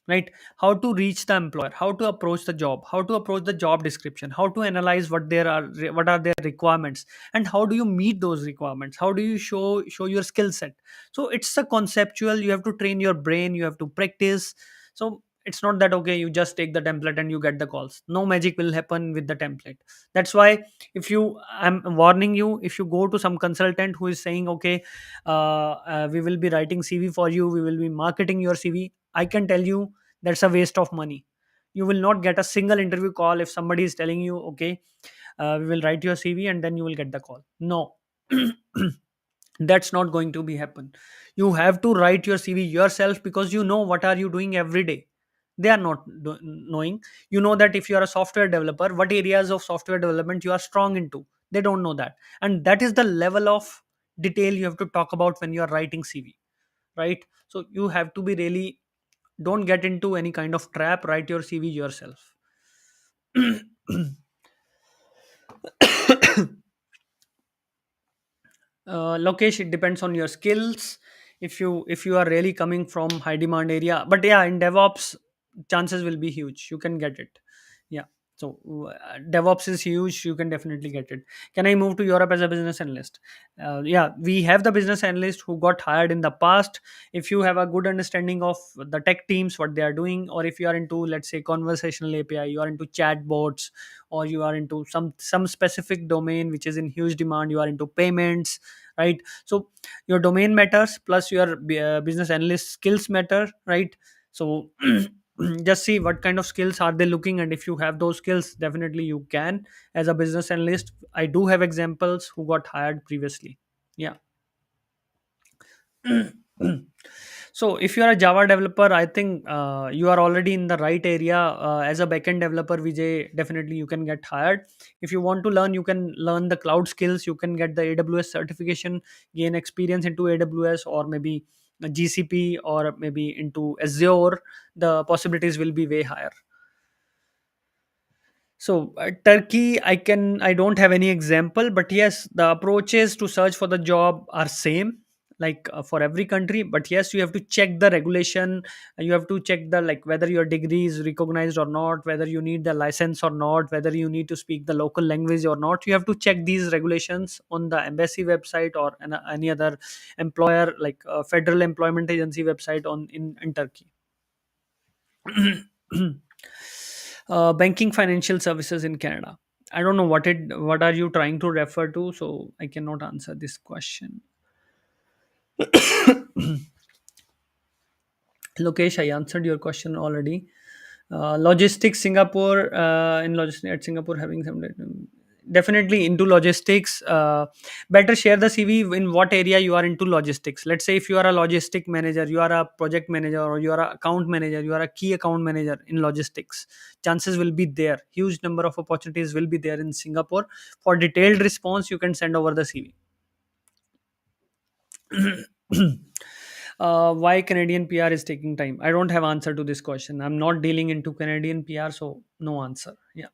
right? How to reach the employer, how to approach the job, how to approach the job description, how to analyze what are their requirements, and how do you meet those requirements, how do you show your skill set. So it's a conceptual, you have to train your brain, you have to practice. So it's not that okay, you just take the template and you get the calls. No magic will happen with the template. That's why, if you I'm warning you, if you go to some consultant who is saying okay, we will be writing CV for you, we will be marketing your CV, I can tell you that's a waste of money. You will not get a single interview call if somebody is telling you okay, we will write your CV and then you will get the call. No. That's not going to be happen. You have to write your CV yourself, because you know what are you doing every day. They are not knowing. You know that if you are a software developer, what areas of software development you are strong into. They don't know that, and that is the level of detail you have to talk about when you are writing CV, right? So you have to be really, don't get into any kind of trap, write your CV yourself. Location, it depends on your skills. If you are really coming from high demand area, but yeah, in DevOps, chances will be huge you can get it. Yeah. So DevOps is huge, you can definitely get it. Can I move to Europe as a business analyst? Yeah, we have the business analyst who got hired in the past. If you have a good understanding of the tech teams, what they are doing, or if you are into, let's say, conversational API, you are into chatbots, or you are into some specific domain which is in huge demand, you are into payments, right? So your domain matters, plus your business analyst skills matter, right? So just see what kind of skills are they looking, and if you have those skills, definitely you can as a business analyst. I do have examples who got hired previously. Yeah. So if you are a Java developer, I think you are already in the right area. As a backend developer, Vijay, definitely you can get hired. If you want to learn, you can learn the cloud skills. You can get the AWS certification, gain experience into AWS, or maybe a GCP, or maybe into Azure. The possibilities will be way higher. So Turkey, I don't have any example, but yes, the approaches to search for the job are same, like for every country. But yes, you have to check the regulation. You have to check the, like, whether your degree is recognized or not, whether you need the license or not, whether you need to speak the local language or not. You have to check these regulations on the embassy website, or any other employer, like federal employment agency website on in Turkey. Banking financial services in Canada. I don't know what are you trying to refer to, so I cannot answer this question. Lokesh, I answered your question already. Logistics, Singapore, in logistics at Singapore, having some definitely into logistics. Better share the CV in what area you are into logistics. Let's say if you are a logistic manager, you are a project manager, or you are a account manager, you are a key account manager in logistics. Chances will be there. Huge number of opportunities will be there in Singapore. For detailed response, you can send over the CV. Why Canadian PR is taking time? I don't have answer to this question. I'm not dealing into Canadian PR, so no answer. Yeah.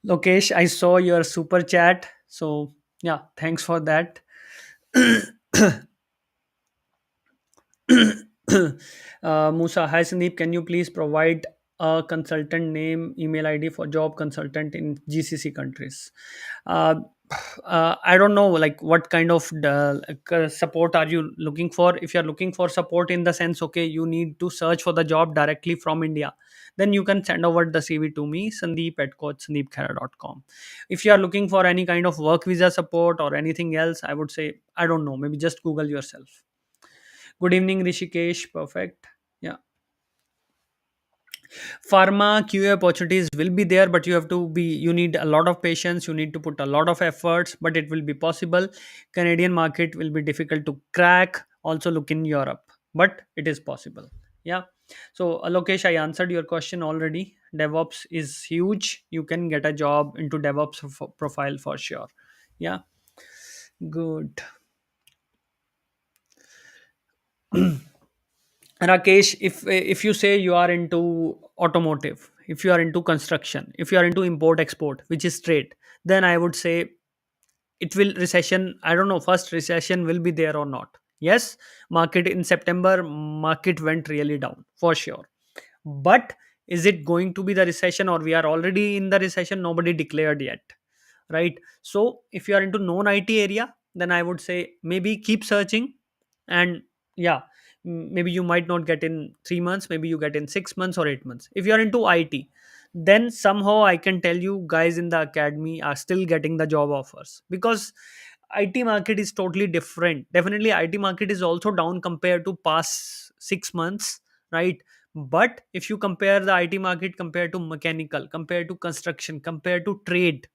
Lokesh, I saw your super chat. So yeah, thanks for that. Musa, hi Sandeep, can you please provide a consultant name, email ID for job consultant in GCC countries? Uh, I don't know, like, what kind of support are you looking for? If you're looking for support in the sense, okay, you need to search for the job directly from India, then you can send over the CV to me, Sandeep at coachsandeepkhaira.com. If you are looking for any kind of work visa support or anything else, I would say, I don't know, maybe just Google yourself. Good evening, Rishikesh. Perfect. Yeah. Pharma QA opportunities will be there, but you need a lot of patience. You need to put a lot of efforts, but it will be possible. Canadian market will be difficult to crack. Also look in Europe, but it is possible. Yeah. So, Lokesh, I answered your question already. DevOps is huge. You can get a job into DevOps profile for sure. Yeah. Good. Rakesh, if you say you are into automotive, if you are into construction, if you are into import export, which is trade, then I would say it will recession. I don't know. First, recession will be there or not. Yes, market in September, market went really down for sure. But is it going to be the recession, or we are already in the recession? Nobody declared yet, right? So if you are into non IT area, then I would say maybe keep searching. And yeah, maybe you might not get in 3 months, maybe you get in 6 months or 8 months. If you are into IT, then somehow I can tell you, guys in the academy are still getting the job offers, because IT market is totally different. Definitely IT market is also down compared to past 6 months, right? But if you compare the IT market compared to mechanical, compared to construction, compared to trade,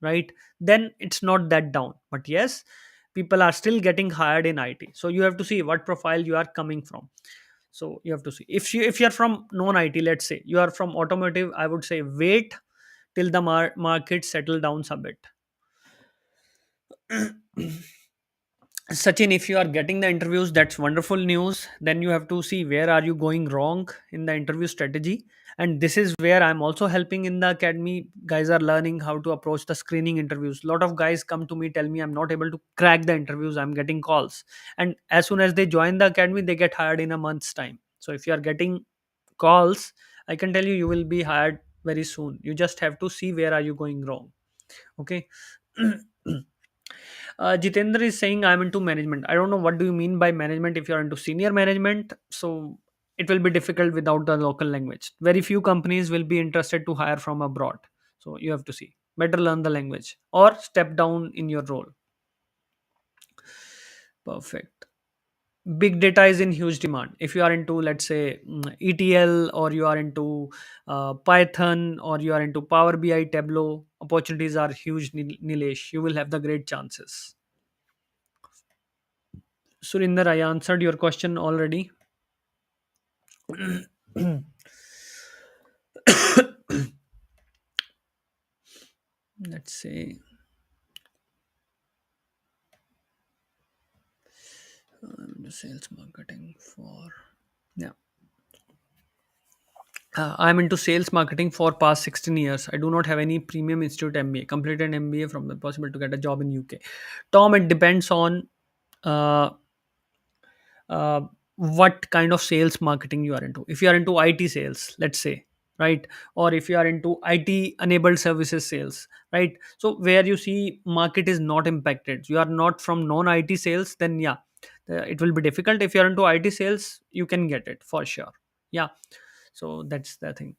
right, then it's not that down. But yes, people are still getting hired in IT. So you have to see what profile you are coming from. So you have to see, if you're from non IT, let's say you are from automotive, I would say wait till the market settle down a bit. Sachin, if you are getting the interviews, that's wonderful news. Then you have to see where are you going wrong in the interview strategy, And this is where I'm also helping in the academy. Guys are learning how to approach the screening interviews. A lot of guys come to me, tell me I'm not able to crack the interviews, I'm getting calls, and as soon as they join the academy, they get hired in a month's time. So if you are getting calls, I can tell you, you will be hired very soon. You just have to see where are you going wrong. Okay. Jitendra is saying I'm into management. I don't know what do you mean by management. If you're into senior management, so it will be difficult without the local language. Very few companies will be interested to hire from abroad. So you have to see. Better learn the language or step down in your role. Perfect. Big data is in huge demand. If you are into, let's say, ETL, or you are into Python, or you are into Power BI, Tableau, opportunities are huge, Nilesh. You will have the great chances. Surinder, I answered your question already. Let's say I'm into sales marketing for, yeah. I'm into sales marketing for past 16 years. I do not have any premium institute MBA. Completed MBA from the possible to get a job in UK. Tom, it depends on uh, uh, what kind of sales marketing you are into. If you are into IT sales, let's say, right, or if you are into IT enabled services sales, right, so where you see market is not impacted, you are not from non IT sales, then yeah, it will be difficult. If you are into IT sales, you can get it for sure. Yeah. So that's the thing.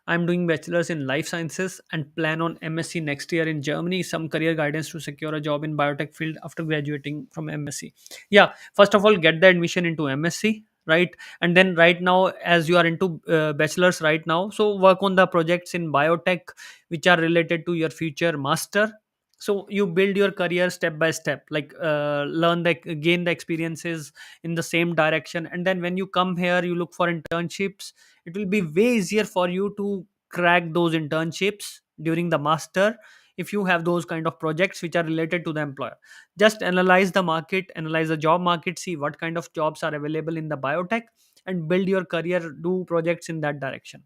I'm doing bachelor's in life sciences and plan on MSc next year in Germany. Some career guidance to secure a job in biotech field after graduating from MSc. Yeah, first of all, get the admission into MSc, right? And then right now, as you are into bachelor's right now, so work on the projects in biotech which are related to your future master. So you build your career step by step, like learn the gain the experiences in the same direction, and then when you come here, you look for internships. It will be way easier for you to crack those internships during the master if you have those kind of projects which are related to the employer. Just analyze the market, analyze the job market, see what kind of jobs are available in the biotech, and build your career, do projects in that direction.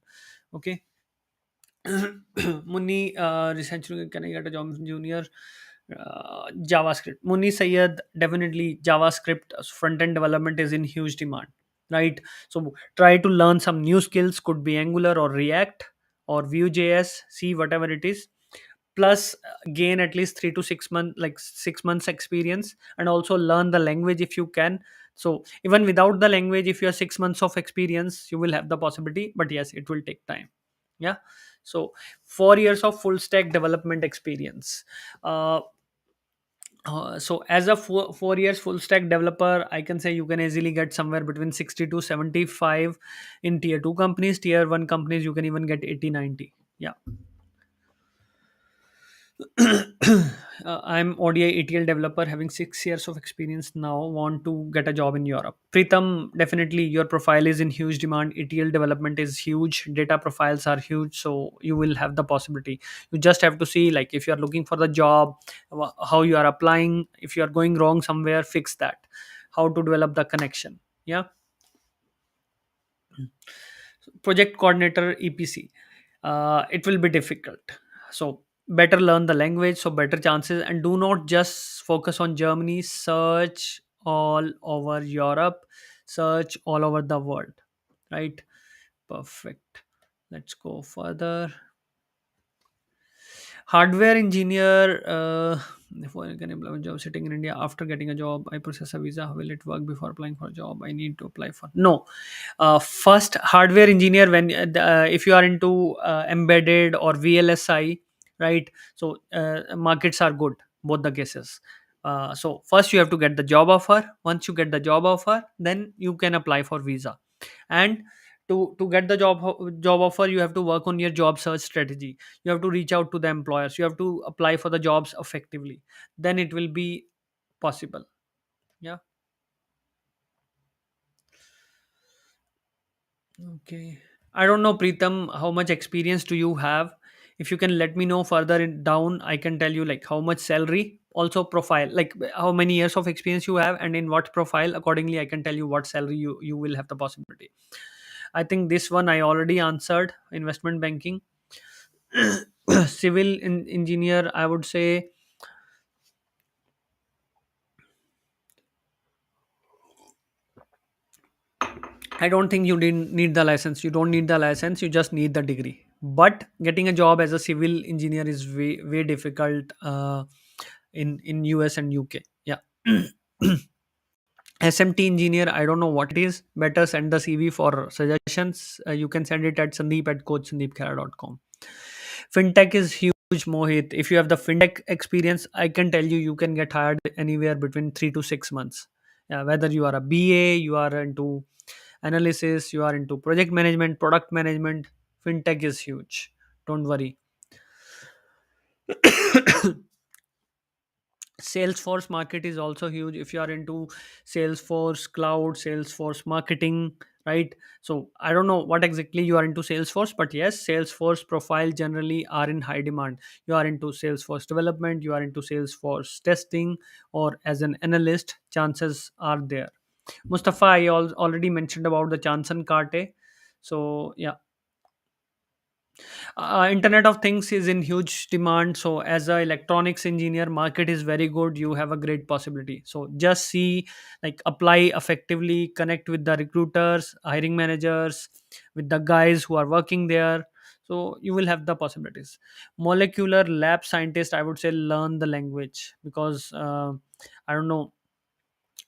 Okay. Munni, recently can I get a job as junior? JavaScript. Munni Sayed, definitely JavaScript front end development is in huge demand, right? So try to learn some new skills. Could be Angular or React or Vue.js. See whatever it is. Plus, gain at least 3 to 6 months, like 6 months experience, and also learn the language if you can. So even without the language, if you have 6 months of experience, you will have the possibility. But yes, it will take time. Yeah. So 4 years of full stack development experience. So as a 4 years full stack developer, I can say you can easily get somewhere between 60 to 75 in tier 2 companies. Tier 1 companies, you can even get 80, 90. Yeah. I'm ODI ETL developer having 6 years of experience now. Want to get a job in Europe. Pritam, definitely your profile is in huge demand. ETL development is huge. Data profiles are huge. So you will have the possibility. You just have to see, like, if you are looking for the job, how you are applying. If you are going wrong somewhere, fix that. How to develop the connection. Yeah. Project coordinator, EPC, it will be difficult. So better learn the language, so better chances, and do not just focus on Germany. Search all over Europe, search all over the world, right? Perfect. Let's go further. Hardware engineer, if I can apply a job sitting in India. After getting a job, I process a visa. How will it work before applying for a job I need to apply for? No. First, hardware engineer, when if you are into embedded or VLSI, right? So markets are good, both the cases. So first you have to get the job offer. Once you get the job offer, then you can apply for visa. And to get the job offer, you have to work on your job search strategy. You have to reach out to the employers, you have to apply for the jobs effectively, then it will be possible. Yeah. Okay. I don't know, Preetham, how much experience do you have? If you can let me know further down, I can tell you like how much salary, also profile, like how many years of experience you have, and in what profile. Accordingly, I can tell you what salary you will have the possibility. I think this one I already answered. Investment banking. Civil engineer, I would say. I don't think you didn't need the license. You don't need the license. You just need the degree. But getting a job as a civil engineer is way difficult in US and UK. Yeah. SMT engineer, I don't know what it is. Better send the CV for suggestions. You can send it at Sandeep at coachsandeepkhara.com. Fintech is huge, Mohit. If you have the fintech experience, I can tell you, you can get hired anywhere between 3 to 6 months. Yeah, whether you are a BA, you are into analysis, you are into project management, product management, fintech is huge. Don't worry. Salesforce market is also huge if you are into Salesforce cloud, Salesforce marketing, right? So I don't know what exactly you are into Salesforce, but yes, Salesforce profile generally are in high demand. You are into Salesforce development, you are into Salesforce testing, or as an analyst, chances are there. Mustafa, I already mentioned about the Chanson Karte. So yeah, internet of things is in huge demand, so as a electronics engineer, market is very good. You have a great possibility, so just see, like, apply effectively, connect with the recruiters, hiring managers, with the guys who are working there, so you will have the possibilities. Molecular lab scientist, I would say, learn the language, because I don't know.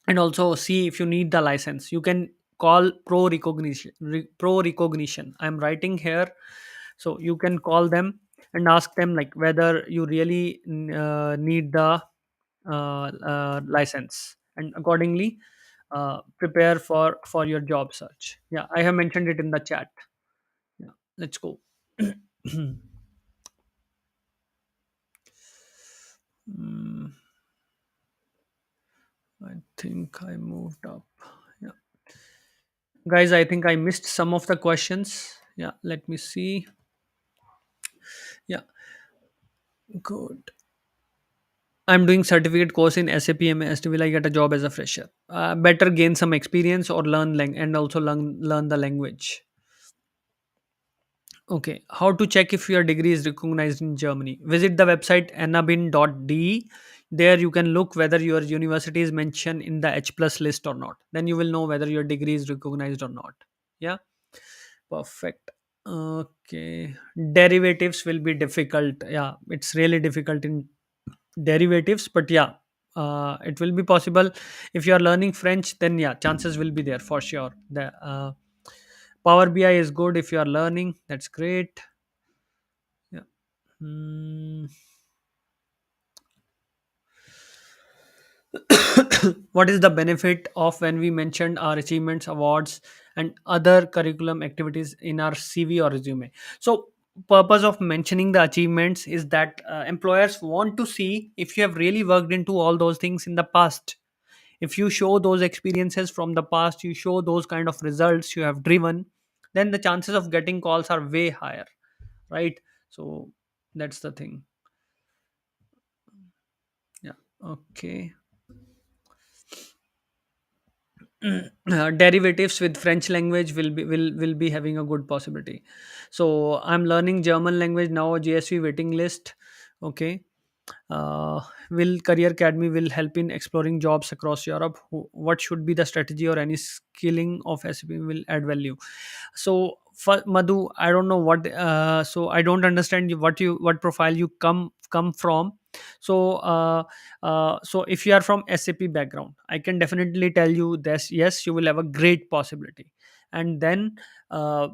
And also see if you need the license, you can call pro recognition. I'm writing here, so you can call them and ask them, like, whether you really need the license, and accordingly prepare for your job search. Yeah, I have mentioned it in the chat. Yeah, let's go. Mm, I think I moved up. Yeah, guys, I think I missed some of the questions. Yeah, let me see. Yeah, good. I'm doing certificate course in SAP MST. Will I get a job as a fresher? Better gain some experience or and also learn the language. Okay. How to check if your degree is recognized in Germany? Visit the website annabin.de. There you can look whether your university is mentioned in the H plus list or not. Then you will know whether your degree is recognized or not. Yeah. Perfect. Okay. Derivatives will be difficult. Yeah, it's really difficult in derivatives, but yeah, it will be possible. If you are learning French, then yeah, chances will be there for sure. The Power BI is good if you are learning. That's great. Yeah. Hmm. What is the benefit of when we mentioned our achievements, awards, and other curriculum activities in our CV or resume? So purpose of mentioning the achievements is that employers want to see if you have really worked into all those things in the past. If you show those experiences from the past, you show those kind of results you have driven, then the chances of getting calls are way higher, right? So that's the thing. Yeah. Okay. Derivatives with French language will be having a good possibility. So I'm learning German language now, GSV waiting list. Okay. uh, will Career Academy will help in exploring jobs across Europe? What should be the strategy, or any skilling of SAP will add value? So for Madhu, I don't know what. So I don't understand what profile you come from. So so if you are from SAP background, I can definitely tell you this. Yes, you will have a great possibility, and then uh,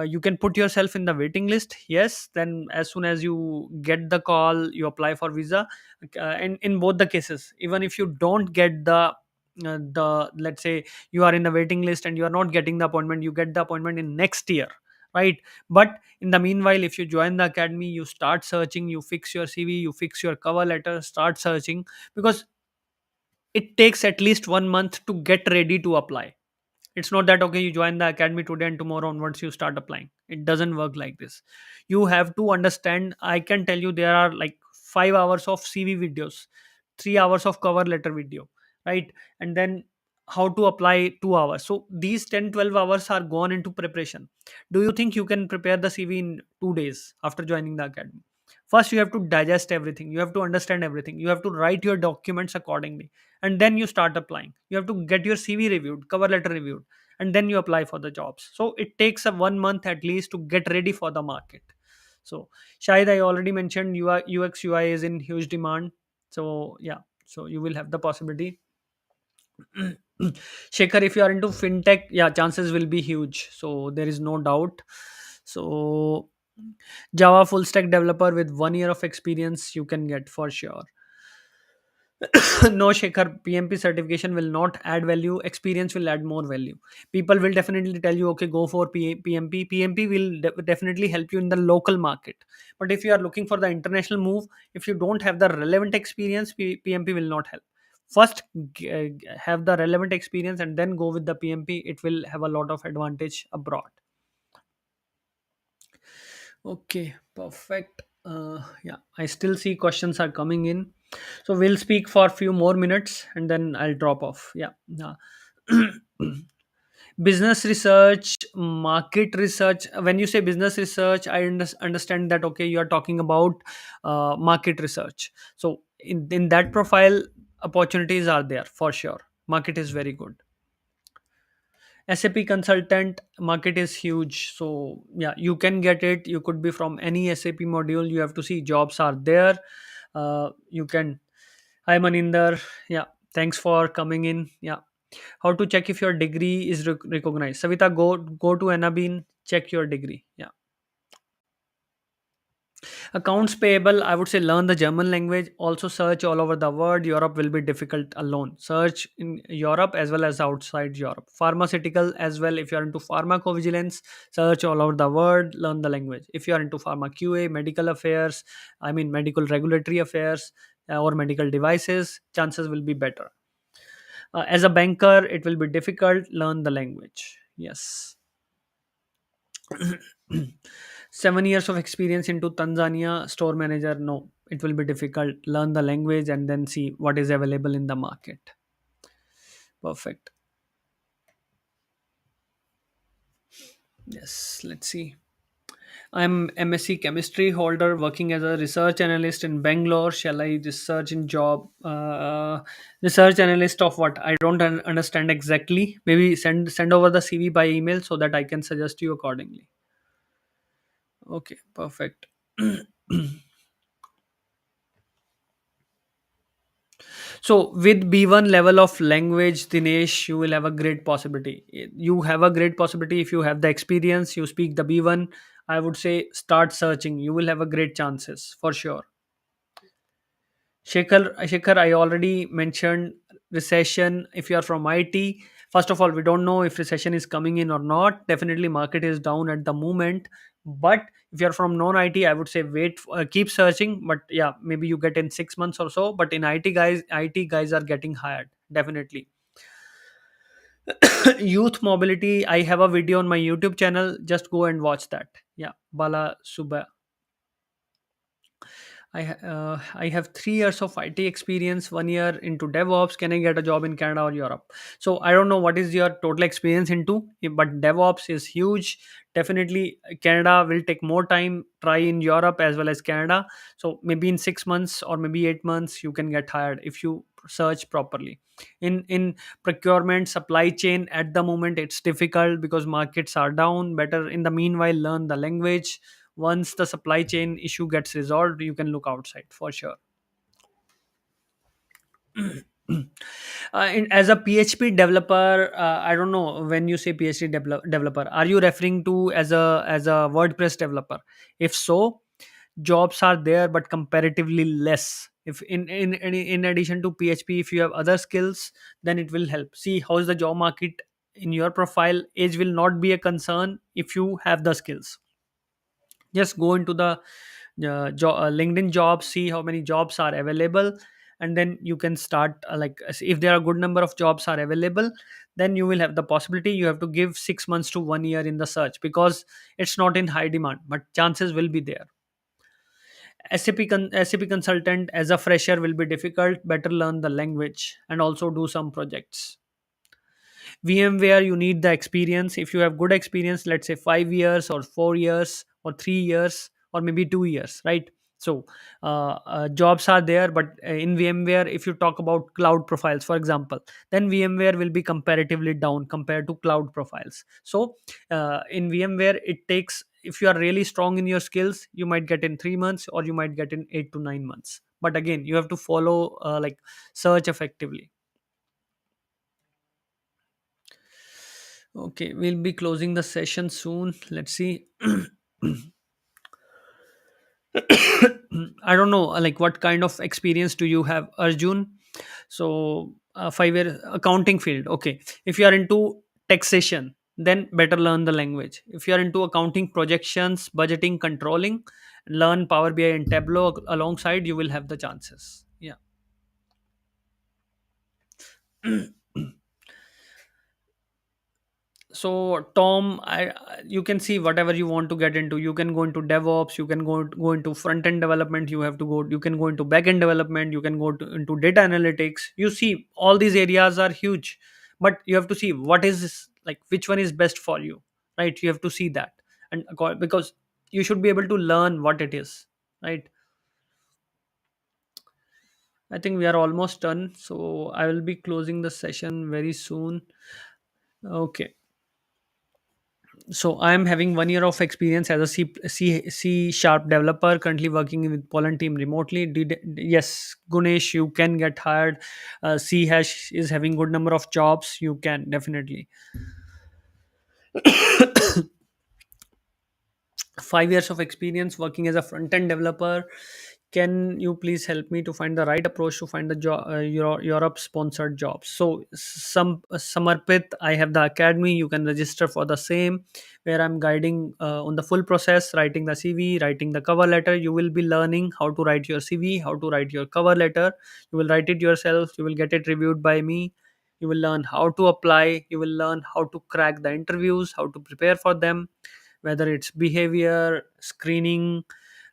you can put yourself in the waiting list. Yes, then as soon as you get the call, you apply for visa. And in both the cases, even if you don't get the let's say you are in the waiting list and you are not getting the appointment, you get the appointment in next year, right? But in the meanwhile, if you join the academy, you start searching, you fix your CV, you fix your cover letter, start searching, because it takes at least 1 month to get ready to apply. It's not that okay, you join the academy today and tomorrow onwards you start applying. It doesn't work like this. You have to understand. I can tell you there are like 5 hours of CV videos, 3 hours of cover letter video, right? And then how to apply 2 hours. So these 10-12 hours are gone into preparation. Do you think you can prepare the CV in 2 days after joining the academy? First you have to digest everything, you have to understand everything, you have to write your documents accordingly, and then you start applying. You have to get your CV reviewed, cover letter reviewed, and then you apply for the jobs. So it takes a 1 month at least to get ready for the market. So Shahid, I already mentioned UI, UX UI is in huge demand. So yeah, so you will have the possibility. Shekhar, if you are into fintech, yeah, chances will be huge. So there is no doubt. So Java full stack developer with 1 year of experience you can get for sure. No, Shekhar, PMP certification will not add value. Experience will add more value. People will definitely tell you, okay, go for PMP. PMP will definitely help you in the local market. But if you are looking for the international move, if you don't have the relevant experience, PMP will not help. First, have the relevant experience and then go with the PMP. It will have a lot of advantage abroad. Okay, perfect. Yeah, I still see questions are coming in. So we'll speak for a few more minutes and then I'll drop off. Yeah. Yeah. Business research, market research. When you say business research, I understand that, okay, you are talking about market research. So in that profile, opportunities are there for sure. Market is very good. SAP consultant market is huge. So yeah, you can get it. You could be from any SAP module. You have to see jobs are there. You can. Hi Maninder. Yeah, thanks for coming in. Yeah, how to check if your degree is recognized? Savita, go to Anabin. Check your degree. Yeah. Accounts payable, I would say learn the German language. Also search all over the world. Europe will be difficult alone. Search in Europe as well as outside Europe. Pharmaceutical as well. If you are into pharmacovigilance, search all over the world. Learn the language. If you are into pharma QA, medical affairs, I mean medical regulatory affairs or medical devices, chances will be better. As a banker, it will be difficult. Learn the language. Yes. 7 years of experience into Tanzania store manager. No, it will be difficult. Learn the language and then see what is available in the market. Perfect. Yes, let's see. I'm MSc chemistry holder working as a research analyst in Bangalore. Shall I research in job? Research analyst of what? I don't understand exactly. Maybe send over the CV by email so that I can suggest you accordingly. Okay, perfect. So with B1 level of language, Dinesh, you will have a great possibility. You have a great possibility if you have the experience, you speak the B1. I would say start searching. You will have a great chances for sure. Shekhar, I already mentioned recession. If you are from IT, first of all, we don't know if recession is coming in or not. Definitely, market is down at the moment. But if you are from non-IT, I would say wait, keep searching. But yeah, maybe you get in 6 months or so. But in IT guys are getting hired definitely. Youth mobility. I have a video on my YouTube channel. Just go and watch that. Yeah, Bala Subha. I have 3 years of IT experience, 1 year into DevOps. Can I get a job in Canada or Europe? So I don't know what is your total experience into, but DevOps is huge. Definitely, Canada will take more time. Try in Europe as well as Canada. So maybe in 6 months or maybe 8 months, you can get hired if you search properly. In procurement, supply chain at the moment it's difficult because markets are down. Better in the meanwhile learn the language. Once the supply chain issue gets resolved, you can look outside for sure. As a PHP developer, I don't know, when you say PHP developer, are you referring to as a WordPress developer? If so, jobs are there but comparatively less. If in addition to PHP, if you have other skills, then it will help. See how is the job market in your profile. Age will not be a concern if you have the skills. Just go into the LinkedIn jobs, see how many jobs are available, and then you can start, if there are a good number of jobs are available, then you will have the possibility. You have to give 6 months to 1 year in the search because it's not in high demand, but chances will be there. SAP consultant as a fresher will be difficult. Better learn the language and also do some projects. VMware, you need the experience. If you have good experience, let's say 5 years or 4 years or 3 years or maybe 2 years, right? So jobs are there, but in VMware, if you talk about cloud profiles, for example, then VMware will be comparatively down compared to cloud profiles. So in VMware, it takes, if you are really strong in your skills, you might get in 3 months or you might get in 8 to 9 months. But again, you have to follow like search effectively. Okay, we'll be closing the session soon. Let's see. I don't know, like what kind of experience do you have, Arjun? So, 5 year accounting field. Okay, if you are into taxation, then better learn the language. If you are into accounting, projections, budgeting, controlling, learn Power BI and Tableau alongside. You will have the chances. Yeah. So Tom, you can see whatever you want to get into. You can go into DevOps, you can go into front end development, you can go into back end development, you can into data analytics. You see all these areas are huge, but you have to see what is like which one is best for you, right? You have to see that, and because you should be able to learn what it is, right? I think we are almost done, so I will be closing the session very soon. Okay. So I am having 1 year of experience as a C sharp developer, currently working with Poland team remotely. Yes, Gunesh, you can get hired. C hash is having good number of jobs. You can definitely. 5 years of experience working as a front end developer. Can you please help me to find the right approach to find the job, Europe sponsored jobs? So, Samarpit, I have the academy. You can register for the same, where I'm guiding on the full process, writing the CV, writing the cover letter. You will be learning how to write your CV, how to write your cover letter. You will write it yourself. You will get it reviewed by me. You will learn how to apply. You will learn how to crack the interviews, how to prepare for them, whether it's behavior screening.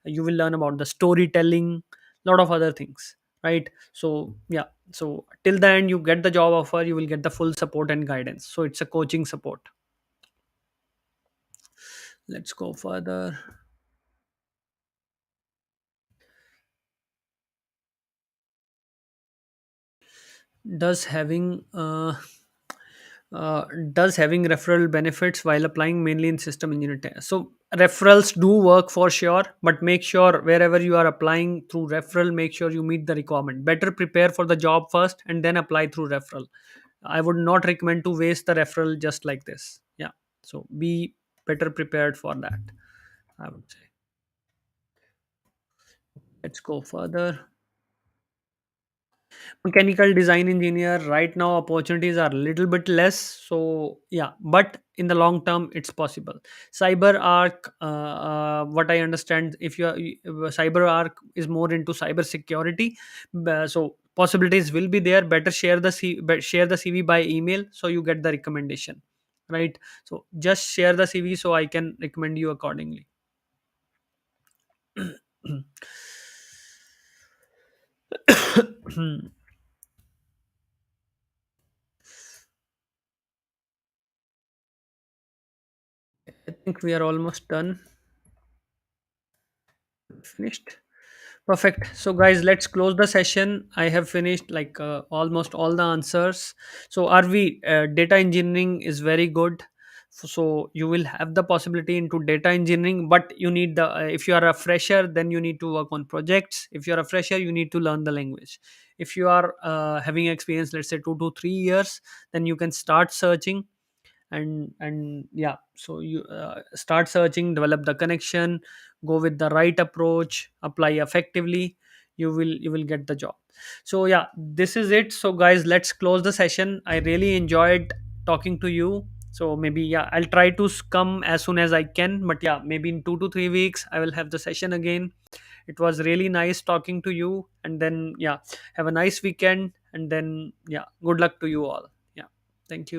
You will learn about the storytelling, lot of other things, right? So yeah, so till the end you get the job offer, you will get the full support and guidance. So it's a coaching support. Let's go further. does having uh, does having referral benefits while applying mainly in system engineering? So referrals do work for sure, but make sure wherever you are applying through referral, make sure you meet the requirement. Better prepare for the job first and then apply through referral. I would not recommend to waste the referral just like this. Yeah. So be better prepared for that, I would say. Let's go further. Mechanical design engineer, right now opportunities are a little bit less. So yeah, but in the long term it's possible. Cyber arc, what I understand, if you are, cyber arc is more into cyber security. So possibilities will be there. Better share the CV by email so you get the recommendation, right? So just share the CV so I can recommend you accordingly. I think we are almost done. Finished. Perfect. So, guys, let's close the session. I have finished like almost all the answers. So, RV, data engineering is very good. So, you will have the possibility into data engineering, but you need the, if you are a fresher, then you need to work on projects. If you are a fresher, you need to learn the language. If you are having experience, let's say 2 to 3 years, then you can start searching. And yeah, so you start searching, develop the connection, go with the right approach, apply effectively. You will get the job. So yeah, this is it. So guys, let's close the session. I really enjoyed talking to you. So maybe yeah, I'll try to come as soon as I can, but yeah, maybe in 2 to 3 weeks I will have the session again. It was really nice talking to you, and then yeah, have a nice weekend, and then yeah, good luck to you all. Yeah, thank you.